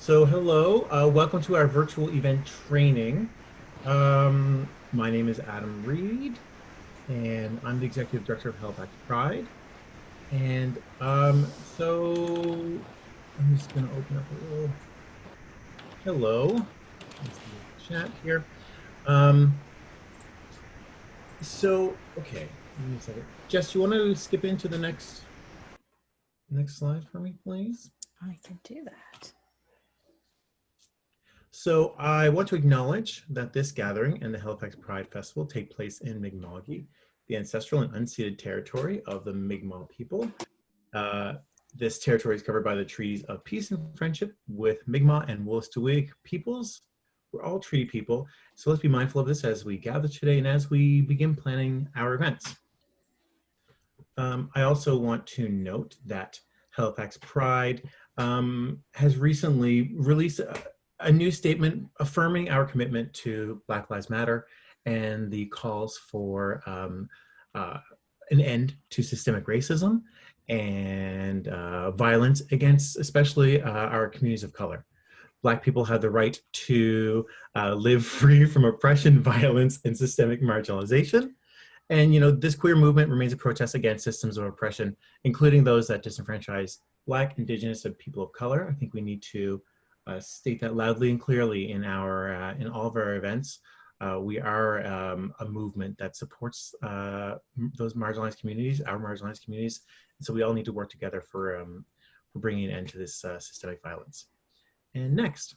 So hello, welcome to our virtual event training. My name is Adam Reed, and I'm the Executive Director of Halifax Pride. And so I'm just going to open up a little hello. Let's see the chat here. Okay, give me a second. Jess, you want to skip into the next slide for me, please? I can do that. So I want to acknowledge that this gathering and the Halifax Pride Festival take place in Mi'kmaq, the ancestral and unceded territory of the Mi'kmaq people. This territory is covered by the treaties of peace and friendship with Mi'kmaq and Wolastoqiyik peoples. We're all treaty people, so let's be mindful of this as we gather today and as we begin planning our events. I also want to note that Halifax Pride has recently released a new statement affirming our commitment to Black Lives Matter and the calls for an end to systemic racism and violence against especially our communities of color. Black people have the right to live free from oppression, violence, and systemic marginalization. And, you know, this queer movement remains a protest against systems of oppression, including those that disenfranchise Black, Indigenous, and people of color. I think we need to state that loudly and clearly in all of our events. We are a movement that supports those marginalized communities, our marginalized communities. And so we all need to work together for bringing an end to this systemic violence. And next.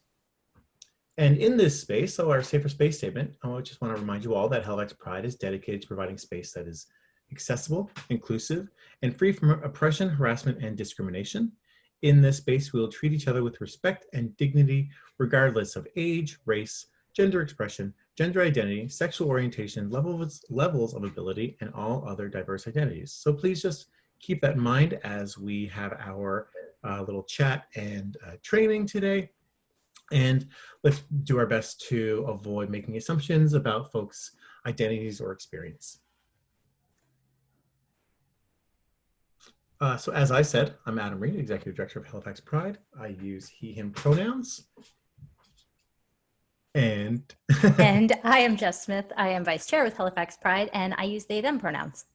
And in this space, so our Safer Space statement, I just want to remind you all that Halifax Pride is dedicated to providing space that is accessible, inclusive, and free from oppression, harassment, and discrimination. In this space, we will treat each other with respect and dignity, regardless of age, race, gender expression, gender identity, sexual orientation, levels of ability, and all other diverse identities. So please just keep that in mind as we have our little chat and training today. And let's do our best to avoid making assumptions about folks' identities or experience. So as I said, I'm Adam Reed, Executive Director of Halifax Pride. I use he, him pronouns. And I am Jess Smith. I am Vice Chair with Halifax Pride, and I use they, them pronouns.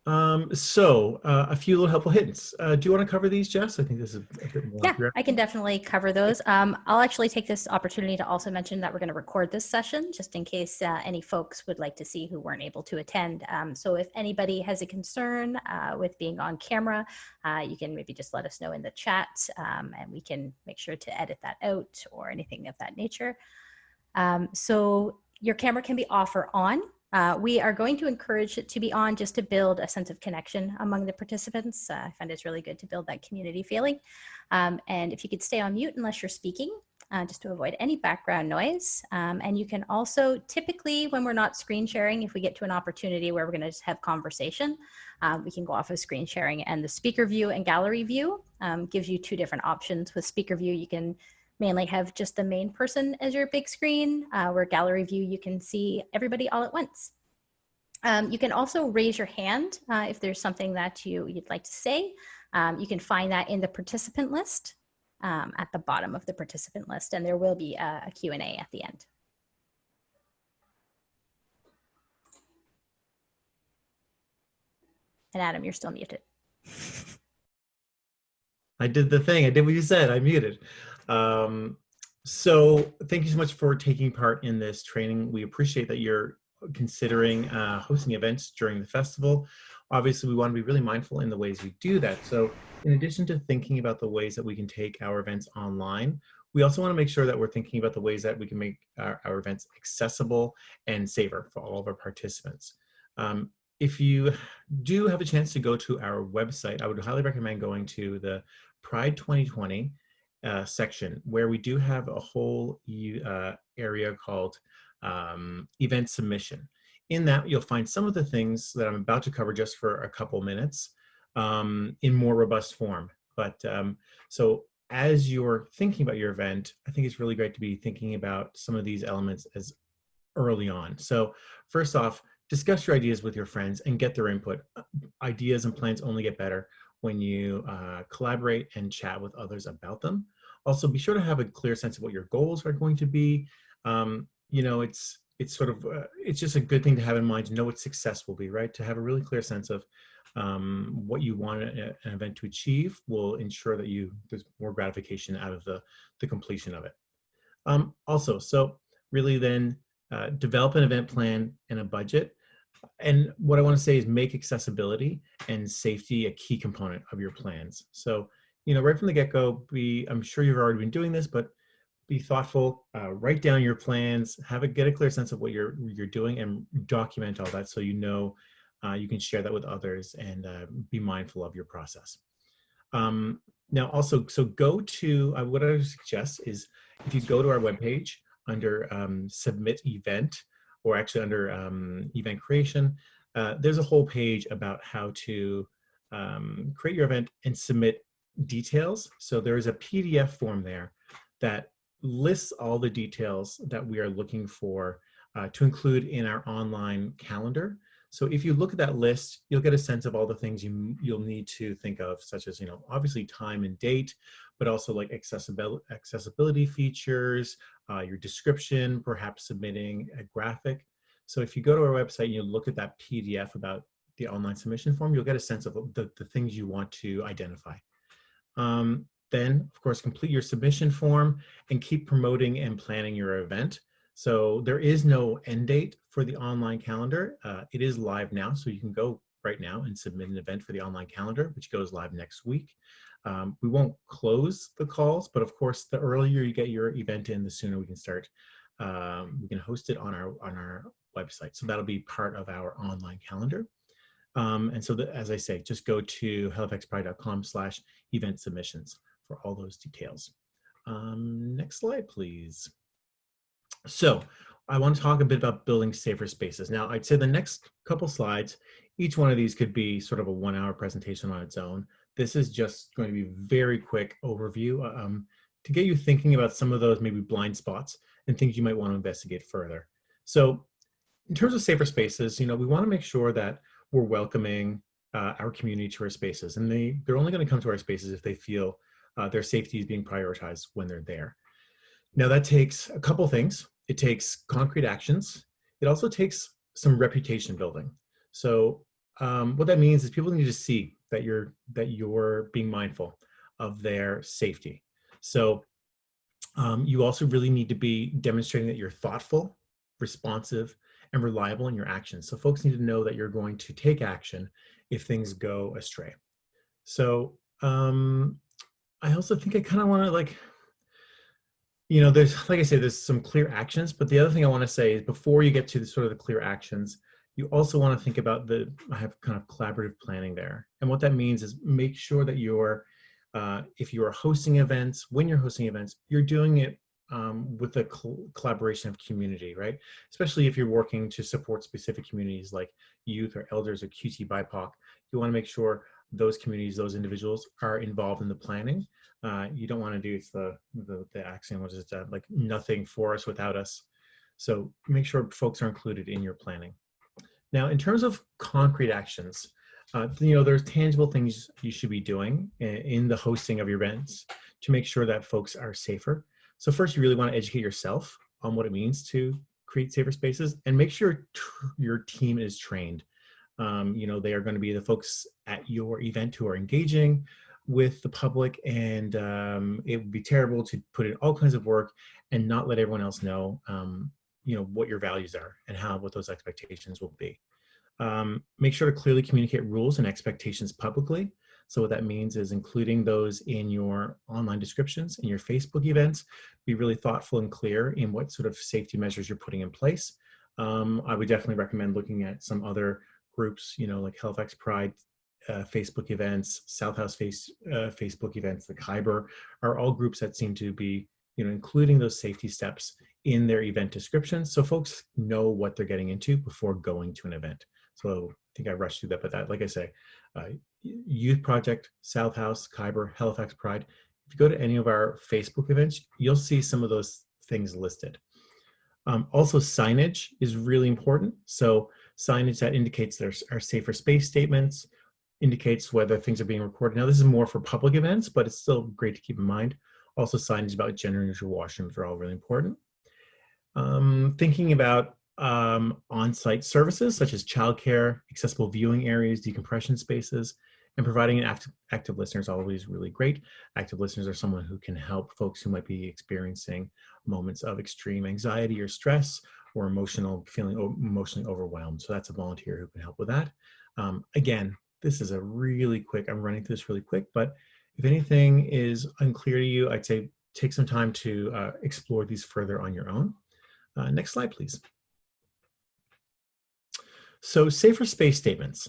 A few little helpful hints. Do you want to cover these, Jess? I think this is a bit more. Yeah, I can definitely cover those. I'll actually take this opportunity to also mention that we're going to record this session just in case any folks would like to see who weren't able to attend. So if anybody has a concern with being on camera, you can maybe just let us know in the chat and we can make sure to edit that out or anything of that nature. So your camera can be off or on. We are going to encourage it to be on just to build a sense of connection among the participants. I find it's really good to build that community feeling. And if you could stay on mute unless you're speaking, just to avoid any background noise. And you can also, typically when we're not screen sharing, if we get to an opportunity where we're gonna just have conversation, we can go off of screen sharing. And the speaker view and gallery view gives you two different options. With speaker view, you can mainly have just the main person as your big screen, where gallery view, you can see everybody all at once. You can also raise your hand if there's something that you'd like to say. You can find that in the participant list at the bottom of the participant list, and there will be a Q&A at the end. And Adam, you're still muted. I did the thing. I did what you said. I muted. So thank you so much for taking part in this training. We appreciate that you're considering hosting events during the festival. Obviously, we want to be really mindful in the ways we do that. So in addition to thinking about the ways that we can take our events online, we also want to make sure that we're thinking about the ways that we can make our events accessible and safer for all of our participants. If you do have a chance to go to our website, I would highly recommend going to the Pride 2020 section, where we do have a whole area called event submission. In that, you'll find some of the things that I'm about to cover just for a couple minutes in more robust form. But so as you're thinking about your event, I think it's really great to be thinking about some of these elements as early on. So first off, discuss your ideas with your friends and get their input. Ideas and plans only get better when you collaborate and chat with others about them. Also, be sure to have a clear sense of what your goals are going to be. You know, it's sort of it's just a good thing to have in mind to know what success will be, right? To have a really clear sense of what you want an event to achieve will ensure that there's more gratification out of the completion of it. Also, so really then develop an event plan and a budget. And what I want to say is make accessibility and safety a key component of your plans. So, you know, right from the get-go, I'm sure you've already been doing this, but be thoughtful, write down your plans, get a clear sense of what you're doing, and document all that so you know you can share that with others and be mindful of your process. Now also, so go to, what I would suggest is if you go to our webpage under submit event, or actually under event creation, there's a whole page about how to create your event and submit details. So there is a PDF form there that lists all the details that we are looking for to include in our online calendar. So if you look at that list, you'll get a sense of all the things you'll need to think of, such as, you know, obviously time and date, but also like accessibility features, your description, perhaps submitting a graphic. So if you go to our website and you look at that PDF about the online submission form, you'll get a sense of the things you want to identify. Then, of course, complete your submission form and keep promoting and planning your event. So there is no end date for the online calendar. It is live now, so you can go right now and submit an event for the online calendar, which goes live next week. We won't close the calls, but of course, the earlier you get your event in, the sooner we can start. We can host it on our website. So that'll be part of our online calendar. And so as I say, just go to halifaxpride.com/event submissions for all those details. Next slide, please. So I want to talk a bit about building safer spaces. Now, I'd say the next couple slides, each one of these could be sort of a 1-hour presentation on its own. This is just going to be a very quick overview to get you thinking about some of those maybe blind spots and things you might want to investigate further. So in terms of safer spaces, you know, we want to make sure that we're welcoming our community to our spaces, and they're only going to come to our spaces if they feel their safety is being prioritized when they're there. Now that takes a couple things. It takes concrete actions. It also takes some reputation building. So what that means is people need to see that you're being mindful of their safety. So you also really need to be demonstrating that you're thoughtful, responsive, and reliable in your actions. So folks need to know that you're going to take action if things go astray. So I also think I kind of want to, like, you know, there's, like I say, there's some clear actions, but the other thing I want to say is before you get to the sort of the clear actions, you also want to think about I have kind of collaborative planning there. And what that means is make sure that if you are hosting events, when you're hosting events, you're doing it with the collaboration of community, right? Especially if you're working to support specific communities like youth or elders or QT BIPOC, you want to make sure those communities, those individuals are involved in the planning. You don't want to do, it's the axiom, what is it, like nothing for us without us. So make sure folks are included in your planning. Now, in terms of concrete actions, you know, there's tangible things you should be doing in the hosting of your events to make sure that folks are safer. So first, you really want to educate yourself on what it means to create safer spaces, and make sure your team is trained. You know, they are going to be the folks at your event who are engaging with the public, and it would be terrible to put in all kinds of work and not let everyone else know, you know, what your values are and what those expectations will be. Make sure to clearly communicate rules and expectations publicly. So what that means is including those in your online descriptions, in your Facebook events. Be really thoughtful and clear in what sort of safety measures you're putting in place. I would definitely recommend looking at some other groups, you know, like Halifax Pride Facebook events, South House Facebook events, the Khyber, are all groups that seem to be, you know, including those safety steps in their event descriptions, so folks know what they're getting into before going to an event. So I think I rushed through that, but that, like I say, Youth Project, South House, Khyber, Halifax Pride. If you go to any of our Facebook events, you'll see some of those things listed. Also, signage is really important. So signage that indicates there are safer space statements, indicates whether things are being recorded. Now, this is more for public events, but it's still great to keep in mind. Also, signage about gender neutral washrooms are all really important. Thinking about on-site services such as childcare, accessible viewing areas, decompression spaces, and providing an active listener is always really great. Active listeners are someone who can help folks who might be experiencing moments of extreme anxiety or stress or feeling emotionally overwhelmed. So that's a volunteer who can help with that. Again, this is a really quick, I'm running through this really quick, but if anything is unclear to you, I'd say take some time to explore these further on your own. Next slide, please. So safer space statements.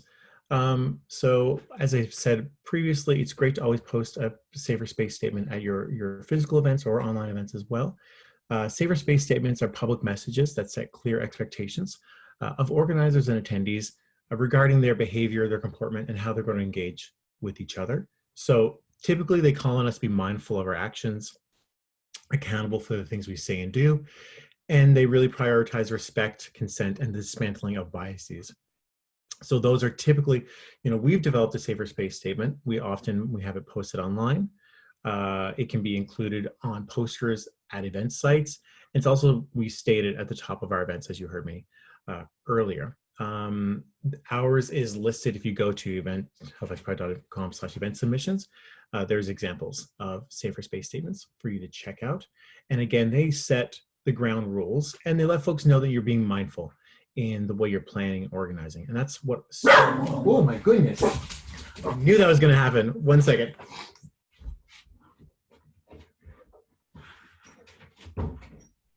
So as I said previously, it's great to always post a safer space statement at your physical events or online events as well. Safer space statements are public messages that set clear expectations of organizers and attendees regarding their behavior, their comportment, and how they're going to engage with each other. So typically they call on us to be mindful of our actions, accountable for the things we say and do, and they really prioritize respect, consent, and the dismantling of biases. So those are typically, we've developed a safer space statement. We have it posted online. It can be included on posters at event sites. It's also, we stated at the top of our events, as you heard me earlier. Ours is listed if you go to halifaxpride.com/event submissions. There's examples of safer space statements for you to check out. And again, they set the ground rules and they let folks know that you're being mindful in the way you're planning and organizing. And that's what, oh my goodness. I knew that was gonna happen. 1 second.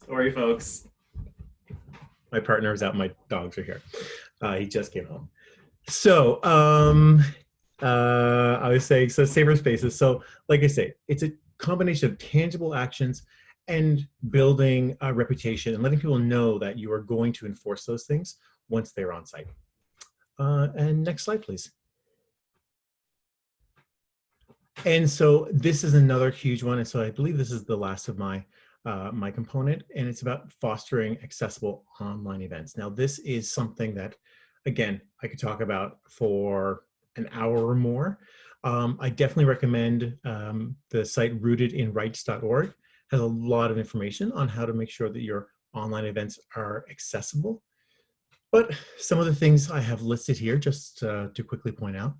Sorry, folks. My partner is out, my dogs are here. He just came home. So I was saying, so safer spaces. So like I say, it's a combination of tangible actions and building a reputation and letting people know that you are going to enforce those things once they're on site. And next slide, please. And so this is another huge one. And so I believe this is the last of my my component, and it's about fostering accessible online events. Now, this is something that, again, I could talk about for an hour or more. I definitely recommend the site rootedinrights.org. Has a lot of information on how to make sure that your online events are accessible. But some of the things I have listed here, just to quickly point out,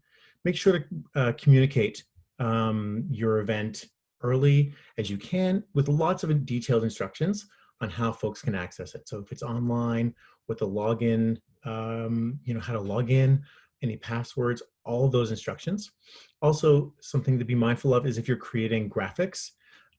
make sure to communicate your event early as you can with lots of detailed instructions on how folks can access it. So if it's online, with the login, how to log in, any passwords, all of those instructions. Also, something to be mindful of is if you're creating graphics,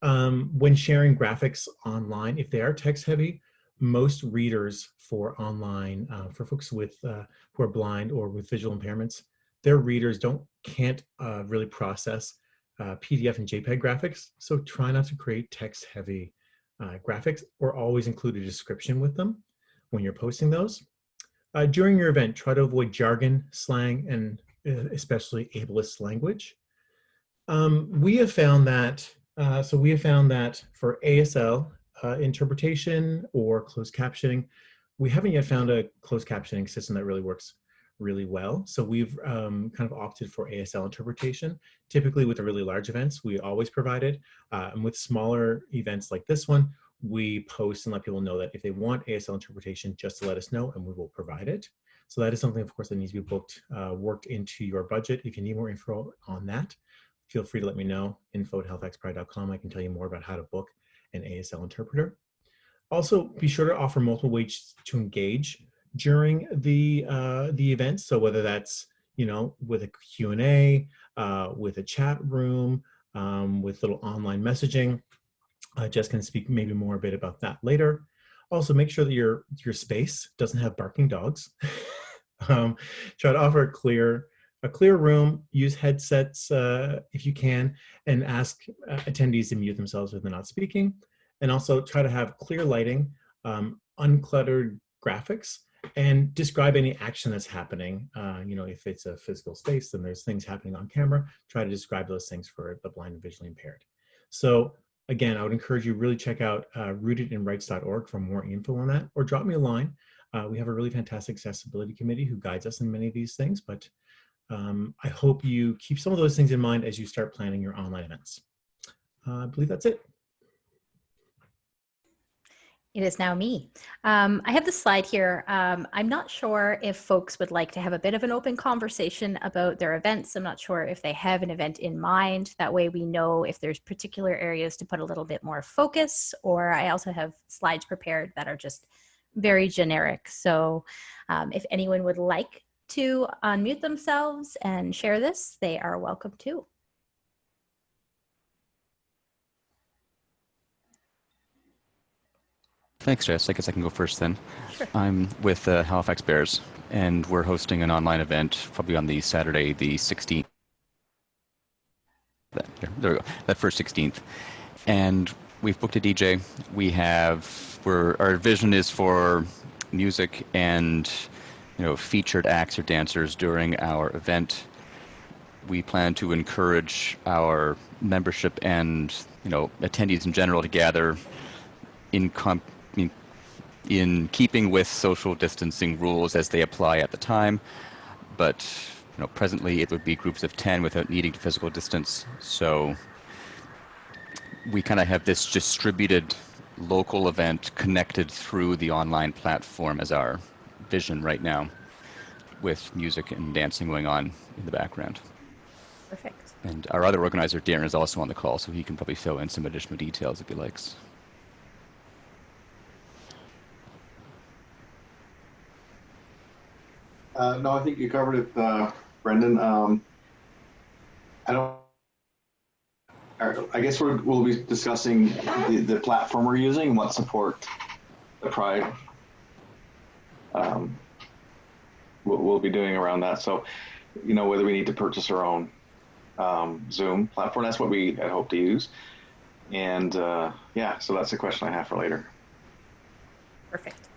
when sharing graphics online, if they are text heavy, most readers for online, for folks with who are blind or with visual impairments, their readers can't really process PDF and JPEG graphics. So try not to create text heavy graphics, or always include a description with them when you're posting those. During your event, try to avoid jargon, slang, and especially ableist language. We have found that for ASL interpretation or closed captioning, we haven't yet found a closed captioning system that really works really well. So we've kind of opted for ASL interpretation. Typically with the really large events, we always provide it. And with smaller events like this one, we post and let people know that if they want ASL interpretation, just to let us know and we will provide it. So that is something, of course, that needs to be worked into your budget. If you need more info on that, feel free to let me know, info@halifaxpride.com. I can tell you more about how to book an ASL interpreter. Also, be sure to offer multiple ways to engage during the event. So whether that's, with a Q&A, with a chat room, with little online messaging. Jess can speak maybe more a bit about that later. Also, make sure that your space doesn't have barking dogs. Try to offer a clear room, use headsets if you can, and ask attendees to mute themselves if they're not speaking. And also try to have clear lighting, uncluttered graphics, and describe any action that's happening. If it's a physical space, then there's things happening on camera. Try to describe those things for the blind and visually impaired. So again, I would encourage you really check out rootedinrights.org for more info on that, or drop me a line. We have a really fantastic accessibility committee who guides us in many of these things, but I hope you keep some of those things in mind as you start planning your online events. I believe that's it. It is now me. I have the slide here. I'm not sure if folks would like to have a bit of an open conversation about their events. I'm not sure if they have an event in mind. That way we know if there's particular areas to put a little bit more focus, or I also have slides prepared that are just very generic. So if anyone would like to unmute themselves and share this, they are welcome to. Thanks, Jess. I guess I can go first then. Sure. I'm with Halifax Bears, and we're hosting an online event probably on the Saturday, the 16th. There we go. That first 16th. And we've booked a DJ. Our vision is for music and featured acts or dancers during our event. We plan to encourage our membership and attendees in general to gather in keeping with social distancing rules as they apply at the time, but presently it would be groups of 10 without needing to physical distance. So we kind of have this distributed local event connected through the online platform as our vision right now, with music and dancing going on in the background. Perfect. And our other organizer, Darren, is also on the call, so he can probably fill in some additional details if he likes. No, I think you covered it, Brendan. I guess we'll be discussing the platform we're using and what support the Pride we'll be doing around that. So, whether we need to purchase our own Zoom platform, that's what we had hoped to use. And yeah, so that's the question I have for later. Perfect.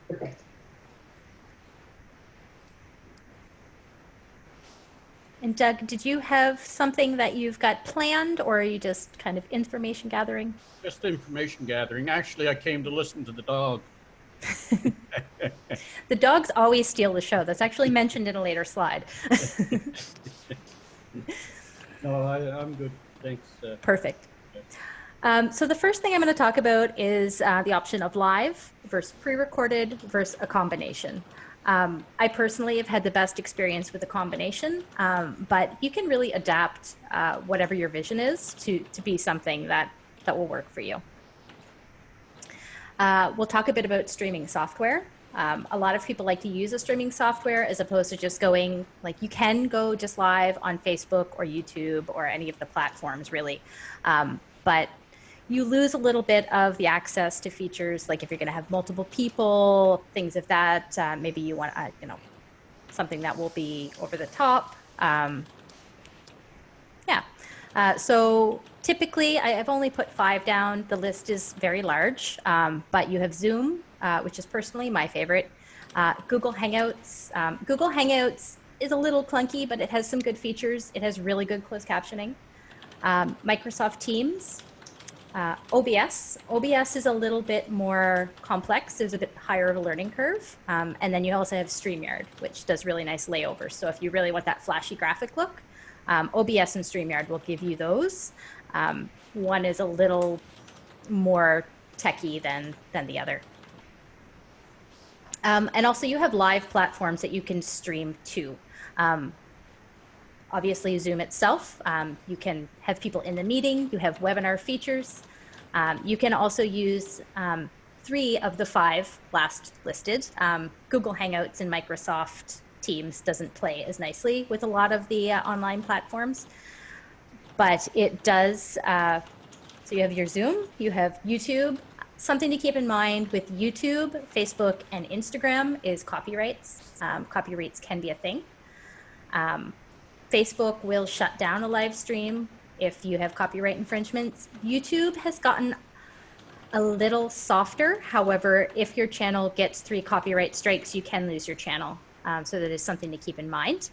And Doug, did you have something that you've got planned, or are you just kind of information gathering? Just information gathering. Actually, I came to listen to the dog. The dogs always steal the show. That's actually mentioned in a later slide. No, I'm good. Thanks. Perfect. So the first thing I'm going to talk about is the option of live versus pre-recorded versus a combination. I personally have had the best experience with a combination, but you can really adapt whatever your vision is to be something that will work for you. We'll talk a bit about streaming software. A lot of people like to use a streaming software as opposed to just going, like, you can go just live on Facebook or YouTube or any of the platforms really. But you lose a little bit of the access to features, like if you're going to have multiple people, things of that. Maybe you want, something that will be over the top. So typically, I've only put 5 down. The list is very large, but you have Zoom, which is personally my favorite. Google Hangouts. Google Hangouts is a little clunky, but it has some good features. It has really good closed captioning. Microsoft Teams. OBS. OBS is a little bit more complex. There's a bit higher of a learning curve. And then you also have StreamYard, which does really nice layovers. So if you really want that flashy graphic look, OBS and StreamYard will give you those. One is a little more techy than the other. And also you have live platforms that you can stream to. Obviously Zoom itself, you can have people in the meeting, you have webinar features. You can also use 3 of the 5 last listed. Google Hangouts and Microsoft Teams doesn't play as nicely with a lot of the online platforms, but it does. So you have your Zoom, you have YouTube. Something to keep in mind with YouTube, Facebook, and Instagram is copyrights. Copyrights can be a thing. Facebook will shut down a live stream if you have copyright infringements. YouTube has gotten a little softer. However, if your channel gets 3 copyright strikes, you can lose your channel. So that is something to keep in mind.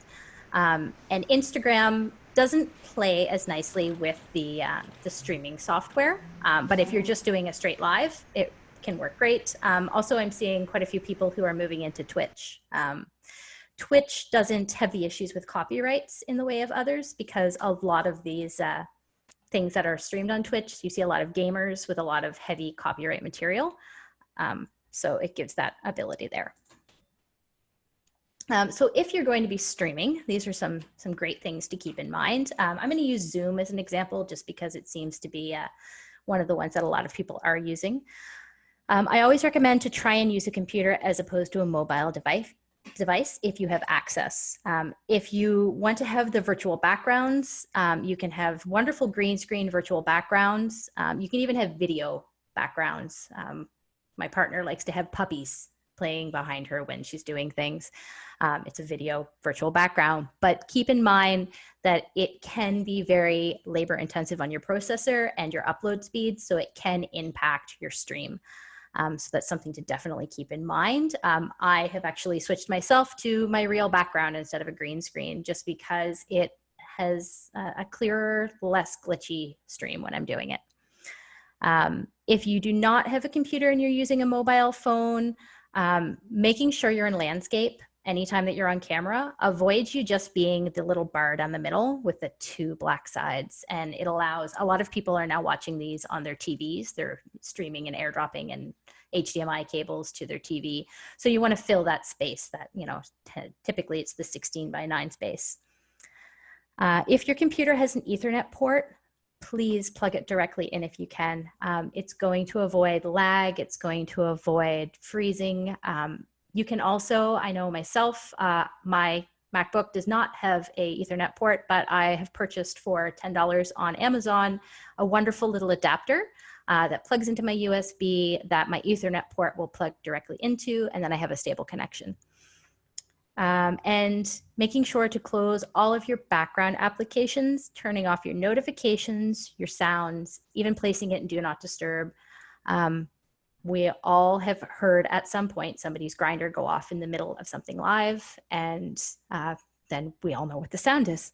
And Instagram doesn't play as nicely with the streaming software. But if you're just doing a straight live, it can work great. Also, I'm seeing quite a few people who are moving into Twitch. Twitch doesn't have the issues with copyrights in the way of others, because a lot of these things that are streamed on Twitch, you see a lot of gamers with a lot of heavy copyright material. So it gives that ability there. So if you're going to be streaming, these are some great things to keep in mind. I'm going to use Zoom as an example, just because it seems to be one of the ones that a lot of people are using. I always recommend to try and use a computer as opposed to a mobile device if you have access. If you want to have the virtual backgrounds, you can have wonderful green screen virtual backgrounds. You can even have video backgrounds. My partner likes to have puppies playing behind her when she's doing things. It's a video virtual background, but keep in mind that it can be very labor intensive on your processor and your upload speed, so it can impact your stream. So that's something to definitely keep in mind. I have actually switched myself to my real background instead of a green screen, just because it has a clearer, less glitchy stream when I'm doing it. If you do not have a computer and you're using a mobile phone, making sure you're in landscape anytime that you're on camera avoids you just being the little bar down the middle with the two black sides. And it allows, a lot of people are now watching these on their TVs. They're streaming and airdropping and HDMI cables to their TV. So you want to fill that space that, you know, typically it's the 16:9 space. If your computer has an Ethernet port, please plug it directly in if you can. It's going to avoid lag. It's going to avoid freezing. You can also, I know myself, my MacBook does not have a Ethernet port, but I have purchased for $10 on Amazon a wonderful little adapter that plugs into my USB that my Ethernet port will plug directly into, and then I have a stable connection. And making sure to close all of your background applications, turning off your notifications, your sounds, even placing it in Do Not Disturb. We all have heard at some point somebody's grinder go off in the middle of something live, and then we all know what the sound is.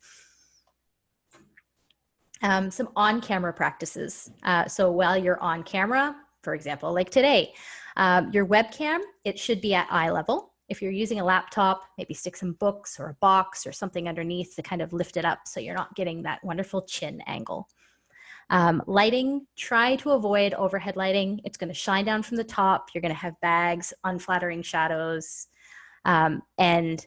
Some on-camera practices. So while you're on camera, for example, like today, your webcam, it should be at eye level. If you're using a laptop, maybe stick some books or a box or something underneath to kind of lift it up so you're not getting that wonderful chin angle. Lighting, try to avoid overhead lighting. It's going to shine down from the top. You're going to have bags, unflattering shadows, and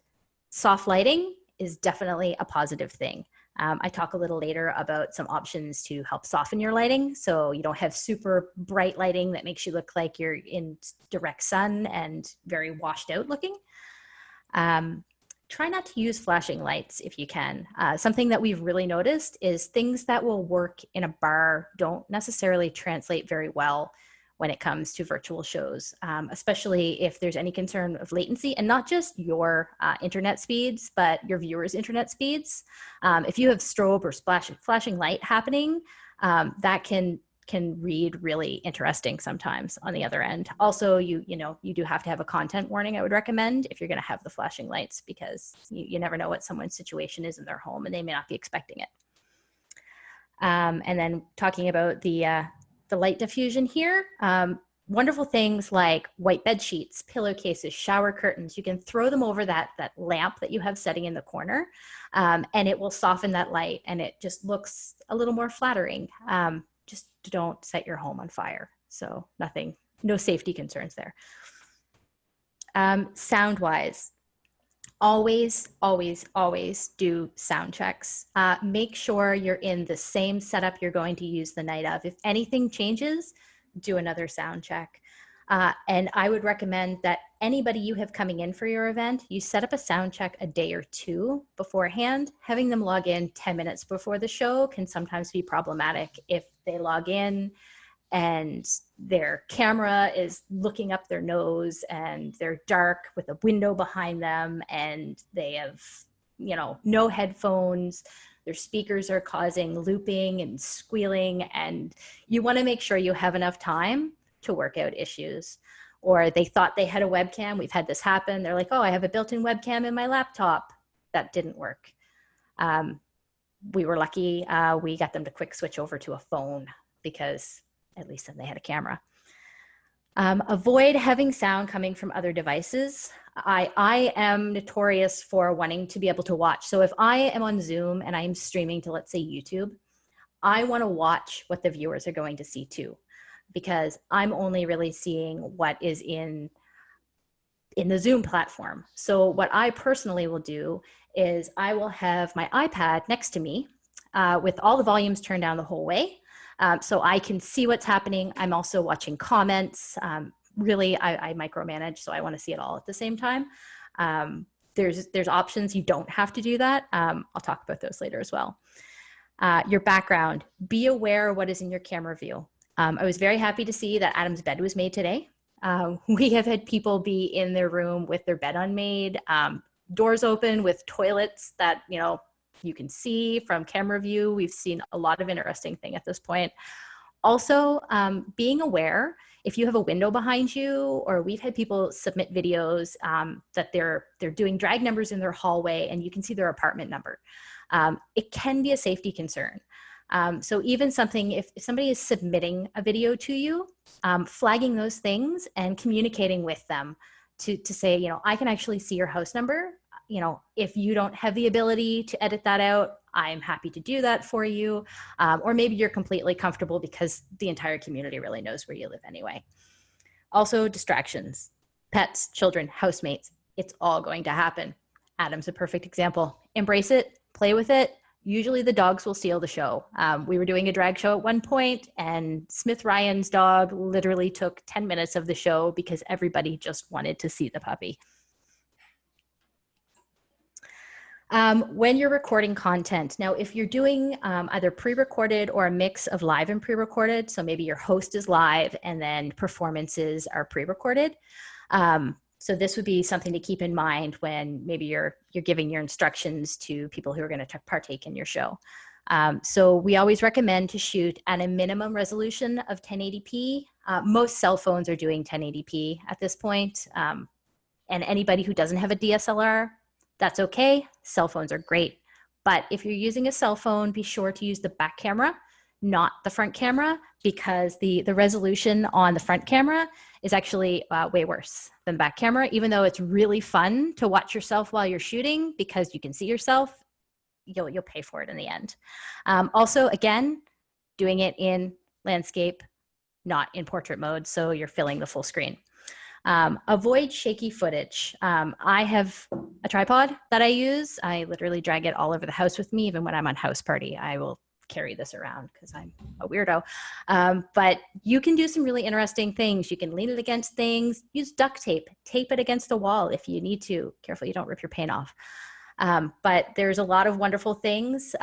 soft lighting is definitely a positive thing. I talk a little later about some options to help soften your lighting, so you don't have super bright lighting that makes you look like you're in direct sun and very washed out looking. Try not to use flashing lights if you can. Something that we've really noticed is things that will work in a bar don't necessarily translate very well when it comes to virtual shows, especially if there's any concern of latency, and not just your internet speeds, but your viewers' internet speeds. If you have strobe or flashing light happening, that can read really interesting sometimes on the other end. Also, you do have to have a content warning, I would recommend, if you're going to have the flashing lights, because you never know what someone's situation is in their home and they may not be expecting it. And then talking about the light diffusion here, wonderful things like white bed sheets, pillowcases, shower curtains. You can throw them over that lamp that you have setting in the corner, and it will soften that light, and it just looks a little more flattering. Just don't set your home on fire. So no safety concerns there. Sound-wise, always do sound checks. Make sure you're in the same setup you're going to use the night of. If anything changes, do another sound check. And I would recommend that anybody you have coming in for your event, you set up a sound check a day or two beforehand. Having them log in 10 minutes before the show can sometimes be problematic if they log in and their camera is looking up their nose and they're dark with a window behind them and they have, no headphones. Their speakers are causing looping and squealing, and you want to make sure you have enough time to work out issues. Or they thought they had a webcam. We've had this happen. They're like, oh, I have a built-in webcam in my laptop. That didn't work. We were lucky. We got them to quick switch over to a phone, because at least then they had a camera. Avoid having sound coming from other devices. I am notorious for wanting to be able to watch. So if I am on Zoom and I'm streaming to, let's say, YouTube, I want to watch what the viewers are going to see too, because I'm only really seeing what is in the Zoom platform. So what I personally will do is I will have my iPad next to me with all the volumes turned down the whole way. So I can see what's happening. I'm also watching comments. Really, I micromanage, so I want to see it all at the same time. There's options. You don't have to do that. I'll talk about those later as well. Your background. Be aware of what is in your camera view. I was very happy to see that Adam's bed was made today. We have had people be in their room with their bed unmade, doors open with toilets that, you can see from camera view. We've seen a lot of interesting thing at this point. Also, being aware if you have a window behind you, or we've had people submit videos that they're doing drag numbers in their hallway and you can see their apartment number. It can be a safety concern. So even something, if somebody is submitting a video to you, flagging those things and communicating with them to say, I can actually see your house number. If you don't have the ability to edit that out, I'm happy to do that for you. Or maybe you're completely comfortable because the entire community really knows where you live anyway. Also, distractions, pets, children, housemates, it's all going to happen. Adam's a perfect example. Embrace it, play with it. Usually the dogs will steal the show. We were doing a drag show at one point and Smith Ryan's dog literally took 10 minutes of the show because everybody just wanted to see the puppy. When you're recording content, now if you're doing either pre-recorded or a mix of live and pre-recorded, so maybe your host is live and then performances are pre-recorded. So this would be something to keep in mind when maybe you're giving your instructions to people who are going to partake in your show. So we always recommend to shoot at a minimum resolution of 1080p. Most cell phones are doing 1080p at this point. And anybody who doesn't have a DSLR, that's okay. Cell phones are great. But if you're using a cell phone, be sure to use the back camera, not the front camera, because the resolution on the front camera is actually way worse than back camera. Even though it's really fun to watch yourself while you're shooting because you can see yourself, you'll pay for it in the end. Also, again, doing it in landscape, not in portrait mode, so you're filling the full screen. Avoid shaky footage. I have a tripod that I use. I literally drag it all over the house with me. Even when I'm on house party, I will carry this around because I'm a weirdo. But you can do some really interesting things. You can lean it against things, use duct tape, tape it against the wall if you need to. Careful you don't rip your paint off. But there's a lot of wonderful things.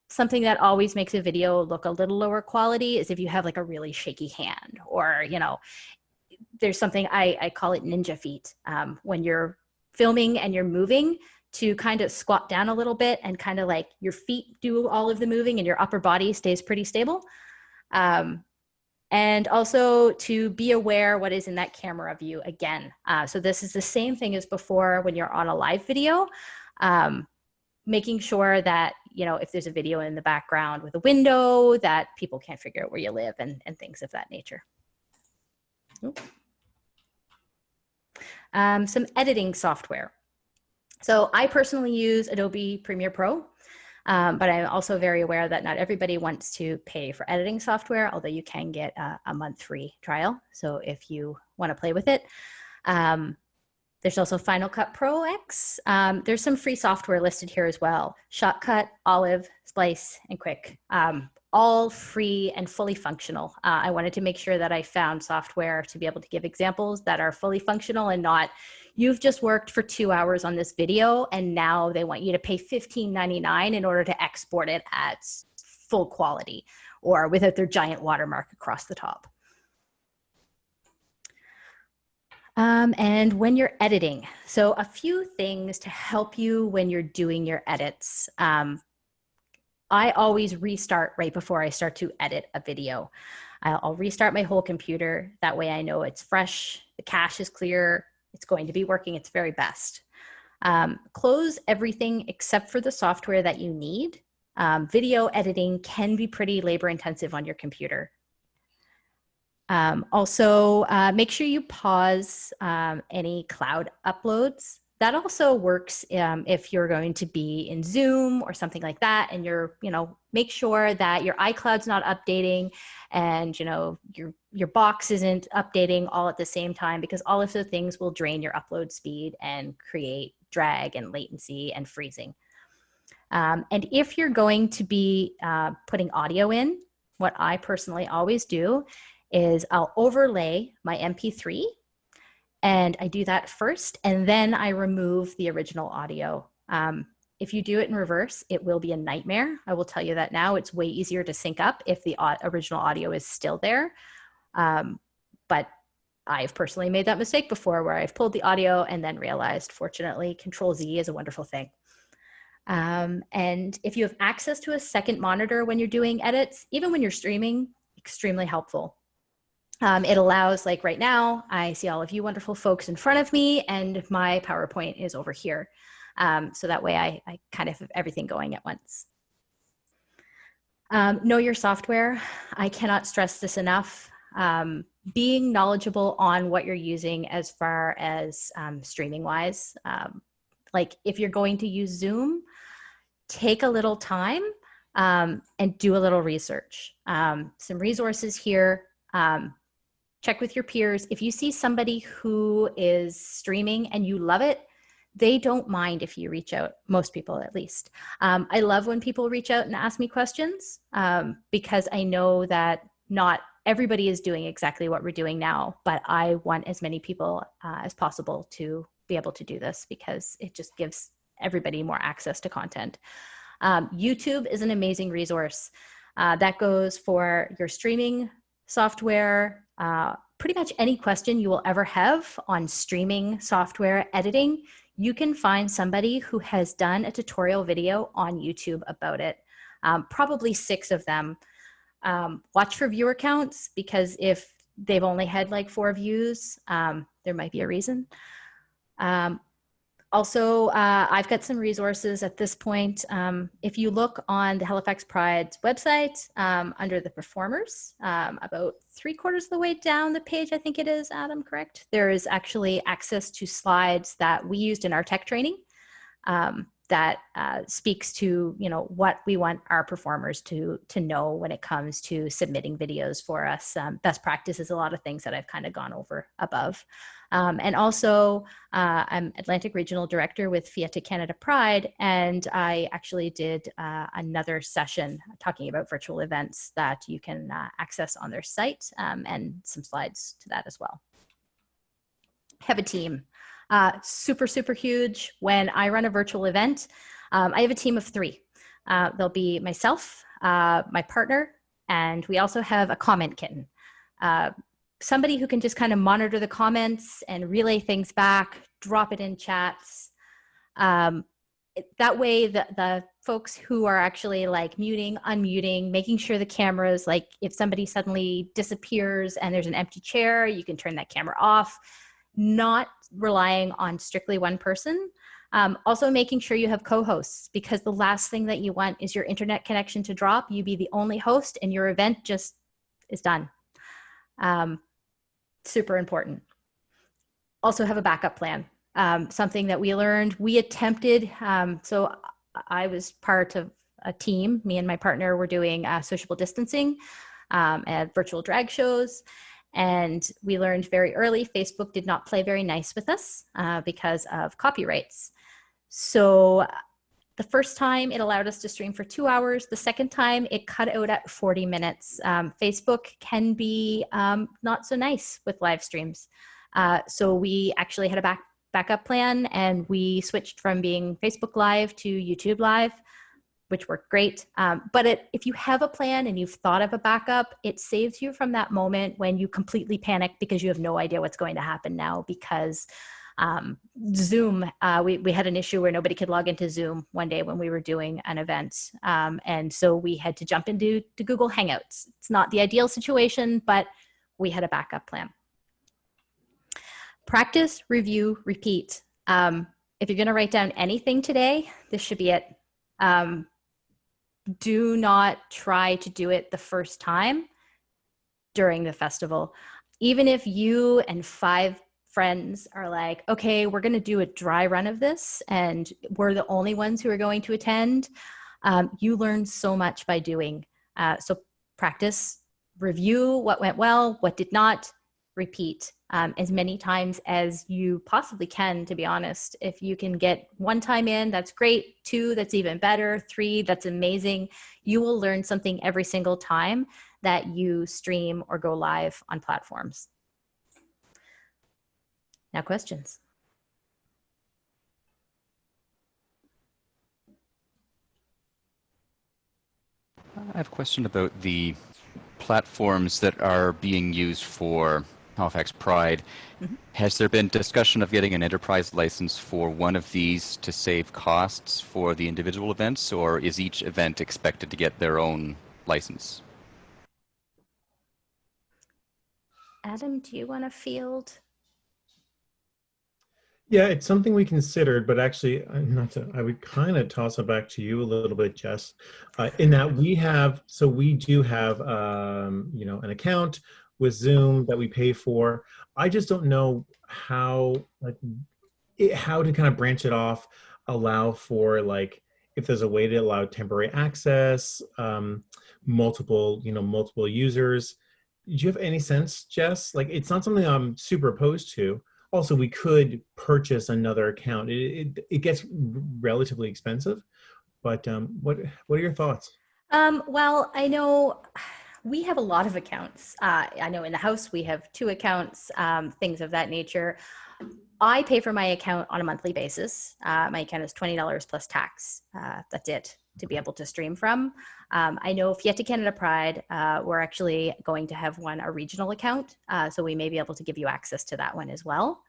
Something that always makes a video look a little lower quality is if you have like a really shaky hand, or, there's something I call it ninja feet. When you're filming and you're moving, to kind of squat down a little bit and kind of like your feet do all of the moving and your upper body stays pretty stable. And also to be aware what is in that camera view again. So this is the same thing as before when you're on a live video, making sure that, if there's a video in the background with a window, that people can't figure out where you live and things of that nature. Some editing software. So I personally use Adobe Premiere Pro, but I'm also very aware that not everybody wants to pay for editing software, although you can get a month free trial. So if you want to play with it, there's also Final Cut Pro X. There's some free software listed here as well. Shotcut, Olive, Splice, and Quick. All free and fully functional. I wanted to make sure that I found software to be able to give examples that are fully functional and not, you've just worked for 2 hours on this video and now they want you to pay $15.99 in order to export it at full quality or without their giant watermark across the top. And when you're editing, so a few things to help you when you're doing your edits. I always restart right before I start to edit a video. I'll restart my whole computer. That way I know it's fresh, the cache is clear, it's going to be working its very best. Close everything except for the software that you need. Video editing can be pretty labor intensive on your computer. Also, make sure you pause any cloud uploads. That also works if you're going to be in Zoom or something like that, and make sure that your iCloud's not updating, and your box isn't updating all at the same time, because all of those things will drain your upload speed and create drag and latency and freezing. And if you're going to be putting audio in, what I personally always do is I'll overlay my MP3, and I do that first, and then I remove the original audio. If you do it in reverse, it will be a nightmare. I will tell you that now. It's way easier to sync up if the original audio is still there. But I've personally made that mistake before, where I've pulled the audio and then realized, fortunately, Control-Z is a wonderful thing. And if you have access to a second monitor when you're doing edits, even when you're streaming, extremely helpful. It allows, like right now, I see all of you wonderful folks in front of me, and my PowerPoint is over here. So that way I kind of have everything going at once. Know your software. I cannot stress this enough. Being knowledgeable on what you're using as far as streaming wise. Like if you're going to use Zoom, take a little time and do a little research. Some resources here. Check with your peers. If you see somebody who is streaming and you love it, they don't mind if you reach out, most people at least. I love when people reach out and ask me questions because I know that not everybody is doing exactly what we're doing now, but I want as many people as possible to be able to do this because it just gives everybody more access to content. YouTube is an amazing resource. That goes for your streaming software, pretty much any question you will ever have on streaming software editing, you can find somebody who has done a tutorial video on YouTube about it, probably 6 of them. Watch for viewer counts, because if they've only had like 4 views, there might be a reason. Also, I've got some resources at this point. If you look on the Halifax Pride's website under the performers, about 3/4 of the way down the page, I think it is, Adam, correct? There is actually access to slides that we used in our tech training that speaks to what we want our performers to know when it comes to submitting videos for us. Best practices, a lot of things that I've kind of gone over above. And also, I'm Atlantic Regional Director with Fiat Canada Pride, and I actually did another session talking about virtual events that you can access on their site, and some slides to that as well. Have a team. Super, super huge. When I run a virtual event, I have a team of 3. There'll be myself, my partner, and we also have a comment kitten. Somebody who can just kind of monitor the comments and relay things back, drop it in chats. That way the folks who are actually like muting, unmuting, making sure the cameras, like if somebody suddenly disappears and there's an empty chair, you can turn that camera off, not relying on strictly one person. Also making sure you have co-hosts, because the last thing that you want is your internet connection to drop, you be the only host, and your event just is done. Super important. Also have a backup plan. Something that we learned, we attempted, so I was part of a team, me and my partner were doing sociable distancing at virtual drag shows. And we learned very early, Facebook did not play very nice with us because of copyrights. So the first time it allowed us to stream for 2 hours. The second time it cut out at 40 minutes. Facebook can be not so nice with live streams. So we actually had a backup plan, and we switched from being Facebook Live to YouTube Live, which worked great. But if you have a plan and you've thought of a backup, it saves you from that moment when you completely panic because you have no idea what's going to happen now, because Zoom, we had an issue where nobody could log into Zoom one day when we were doing an event. And so we had to jump into Google Hangouts. It's not the ideal situation, but we had a backup plan. Practice, review, repeat. If you're going to write down anything today, this should be it. Do not try to do it the first time. during the festival. Even if you and 5 friends are like, okay, we're going to do a dry run of this and we're the only ones who are going to attend, you learn so much by doing. So practice, review what went well, what did not, repeat as many times as you possibly can, to be honest. If you can get 1 time in, that's great. 2, that's even better. 3, that's amazing. You will learn something every single time that you stream or go live on platforms. Now, questions. I have a question about the platforms that are being used for Halifax Pride. Mm-hmm. Has there been discussion of getting an enterprise license for one of these to save costs for the individual events, or is each event expected to get their own license? Adam, do you want to field? Yeah, it's something we considered, but actually, I would kind of toss it back to you a little bit, Jess, in that we do have, an account with Zoom that we pay for. I just don't know how to kind of branch it off, allow for if there's a way to allow temporary access, multiple users. Do you have any sense, Jess? It's not something I'm super opposed to. Also, we could purchase another account. It gets relatively expensive, but what are your thoughts? Well, I know we have a lot of accounts. I know in the house we have 2 accounts, things of that nature. I pay for my account on a monthly basis. My account is $20 plus tax. That's it to be able to stream from. I know Fiesta Canada Pride, we're actually going to have a regional account. So we may be able to give you access to that one as well.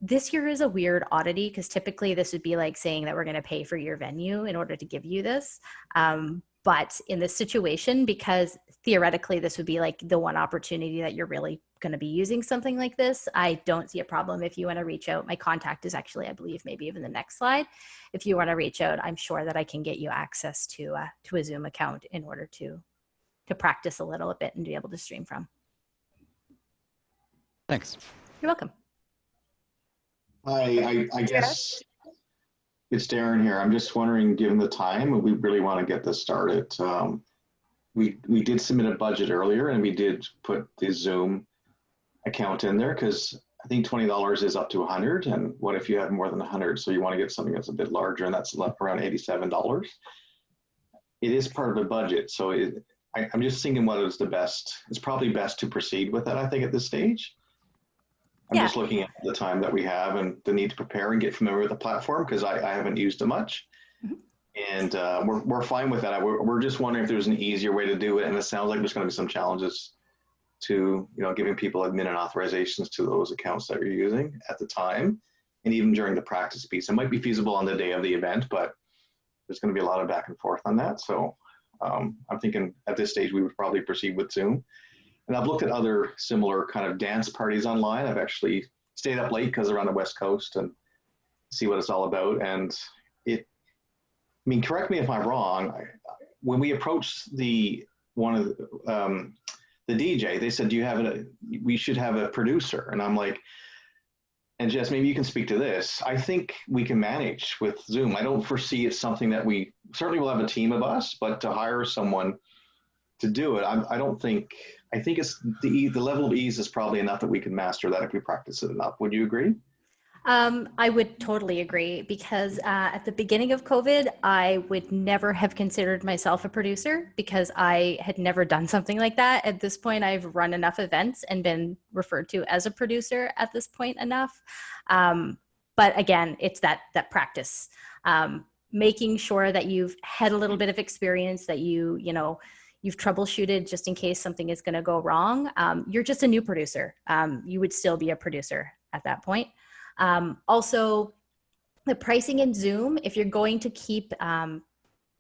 This year is a weird oddity because typically this would be like saying that we're going to pay for your venue in order to give you this. But in this situation, because theoretically this would be like the one opportunity that you're really going to be using something like this, I don't see a problem if you want to reach out. My contact is actually, I believe, maybe even the next slide. If you want to reach out, I'm sure that I can get you access to a Zoom account in order to practice a little bit and be able to stream from. Thanks. You're welcome. I guess it's Darren here. I'm just wondering, given the time, we really want to get this started. We did submit a budget earlier, and we did put the Zoom account in there because I think $20 is up to 100. And what if you have more than 100? So you want to get something that's a bit larger, and that's around $87. It is part of the budget, so I'm just thinking what is the best. It's probably best to proceed with that, I think, at this stage. I'm just looking at the time that we have and the need to prepare and get familiar with the platform because I haven't used it much. Mm-hmm. And we're fine with that. We're just wondering if there's an easier way to do it. And it sounds like there's going to be some challenges to, giving people admin and authorizations to those accounts that you're using at the time. And even during the practice piece, it might be feasible on the day of the event, but there's going to be a lot of back and forth on that. So I'm thinking at this stage, we would probably proceed with Zoom. And I've looked at other similar kind of dance parties online. I've actually stayed up late because they're on the West Coast and see what it's all about. And correct me if I'm wrong. When we approached the DJ, they said, we should have a producer. And I'm like, and Jess, maybe you can speak to this. I think we can manage with Zoom. I don't foresee it's something that we certainly will have a team of us, but to hire someone to do it, I think it's the level of ease is probably enough that we can master that if we practice it enough. Would you agree? I would totally agree because at the beginning of COVID, I would never have considered myself a producer because I had never done something like that. At this point, I've run enough events and been referred to as a producer at this point enough. But again, it's that practice, making sure that you've had a little bit of experience, that you've troubleshooted just in case something is going to go wrong. You're just a new producer. You would still be a producer at that point. Also, the pricing in Zoom, if you're going to keep a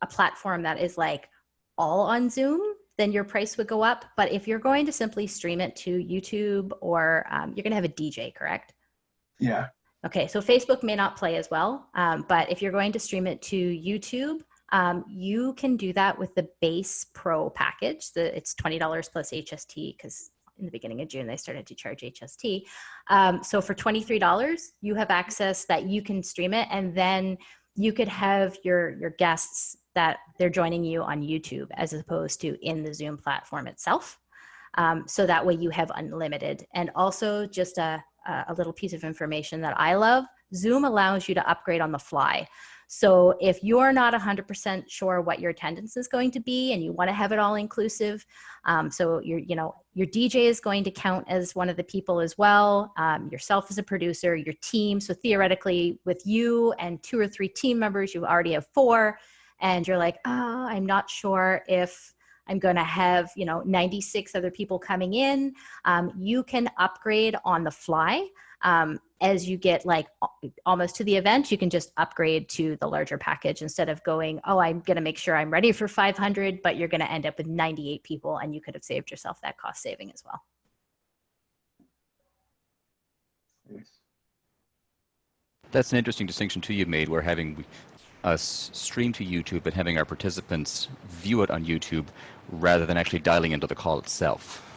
platform that is like all on Zoom, then your price would go up. But if you're going to simply stream it to YouTube or you're going to have a DJ, correct? Yeah. Okay, so Facebook may not play as well. But if you're going to stream it to YouTube, You can do that with the base pro package. It's $20 plus HST, because in the beginning of June, they started to charge HST. So for $23, you have access that you can stream it, and then you could have your guests that they're joining you on YouTube as opposed to in the Zoom platform itself. So that way you have unlimited. And also, just a little piece of information that I love, Zoom allows you to upgrade on the fly. So if you're not 100% sure what your attendance is going to be and you want to have it all inclusive, so your DJ is going to count as one of the people as well, yourself as a producer, your team. So theoretically, with you and 2 or 3 team members, you already have 4, and you're like, oh, I'm not sure if I'm going to have 96 other people coming in. You can upgrade on the fly. As you get like almost to the event, you can just upgrade to the larger package instead of going, oh, I'm going to make sure I'm ready for 500, but you're going to end up with 98 people, and you could have saved yourself that cost saving as well. That's an interesting distinction too you made, where having us stream to YouTube and having our participants view it on YouTube rather than actually dialing into the call itself.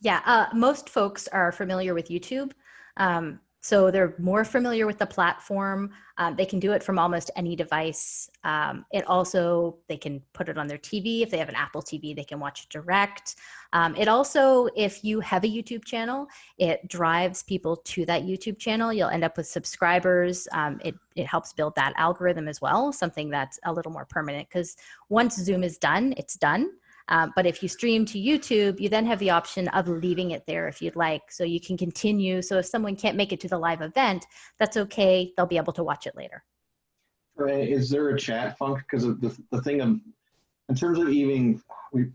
Yeah, most folks are familiar with YouTube. So they're more familiar with the platform. They can do it from almost any device. They can put it on their TV. If they have an Apple TV, they can watch it direct. It also, if you have a YouTube channel, it drives people to that YouTube channel. You'll end up with subscribers. It helps build that algorithm as well, something that's a little more permanent, because once Zoom is done, it's done. But if you stream to YouTube, you then have the option of leaving it there if you'd like. So you can continue. So if someone can't make it to the live event, that's okay. They'll be able to watch it later. Is there a chat function? Because the thing of, in terms of even, we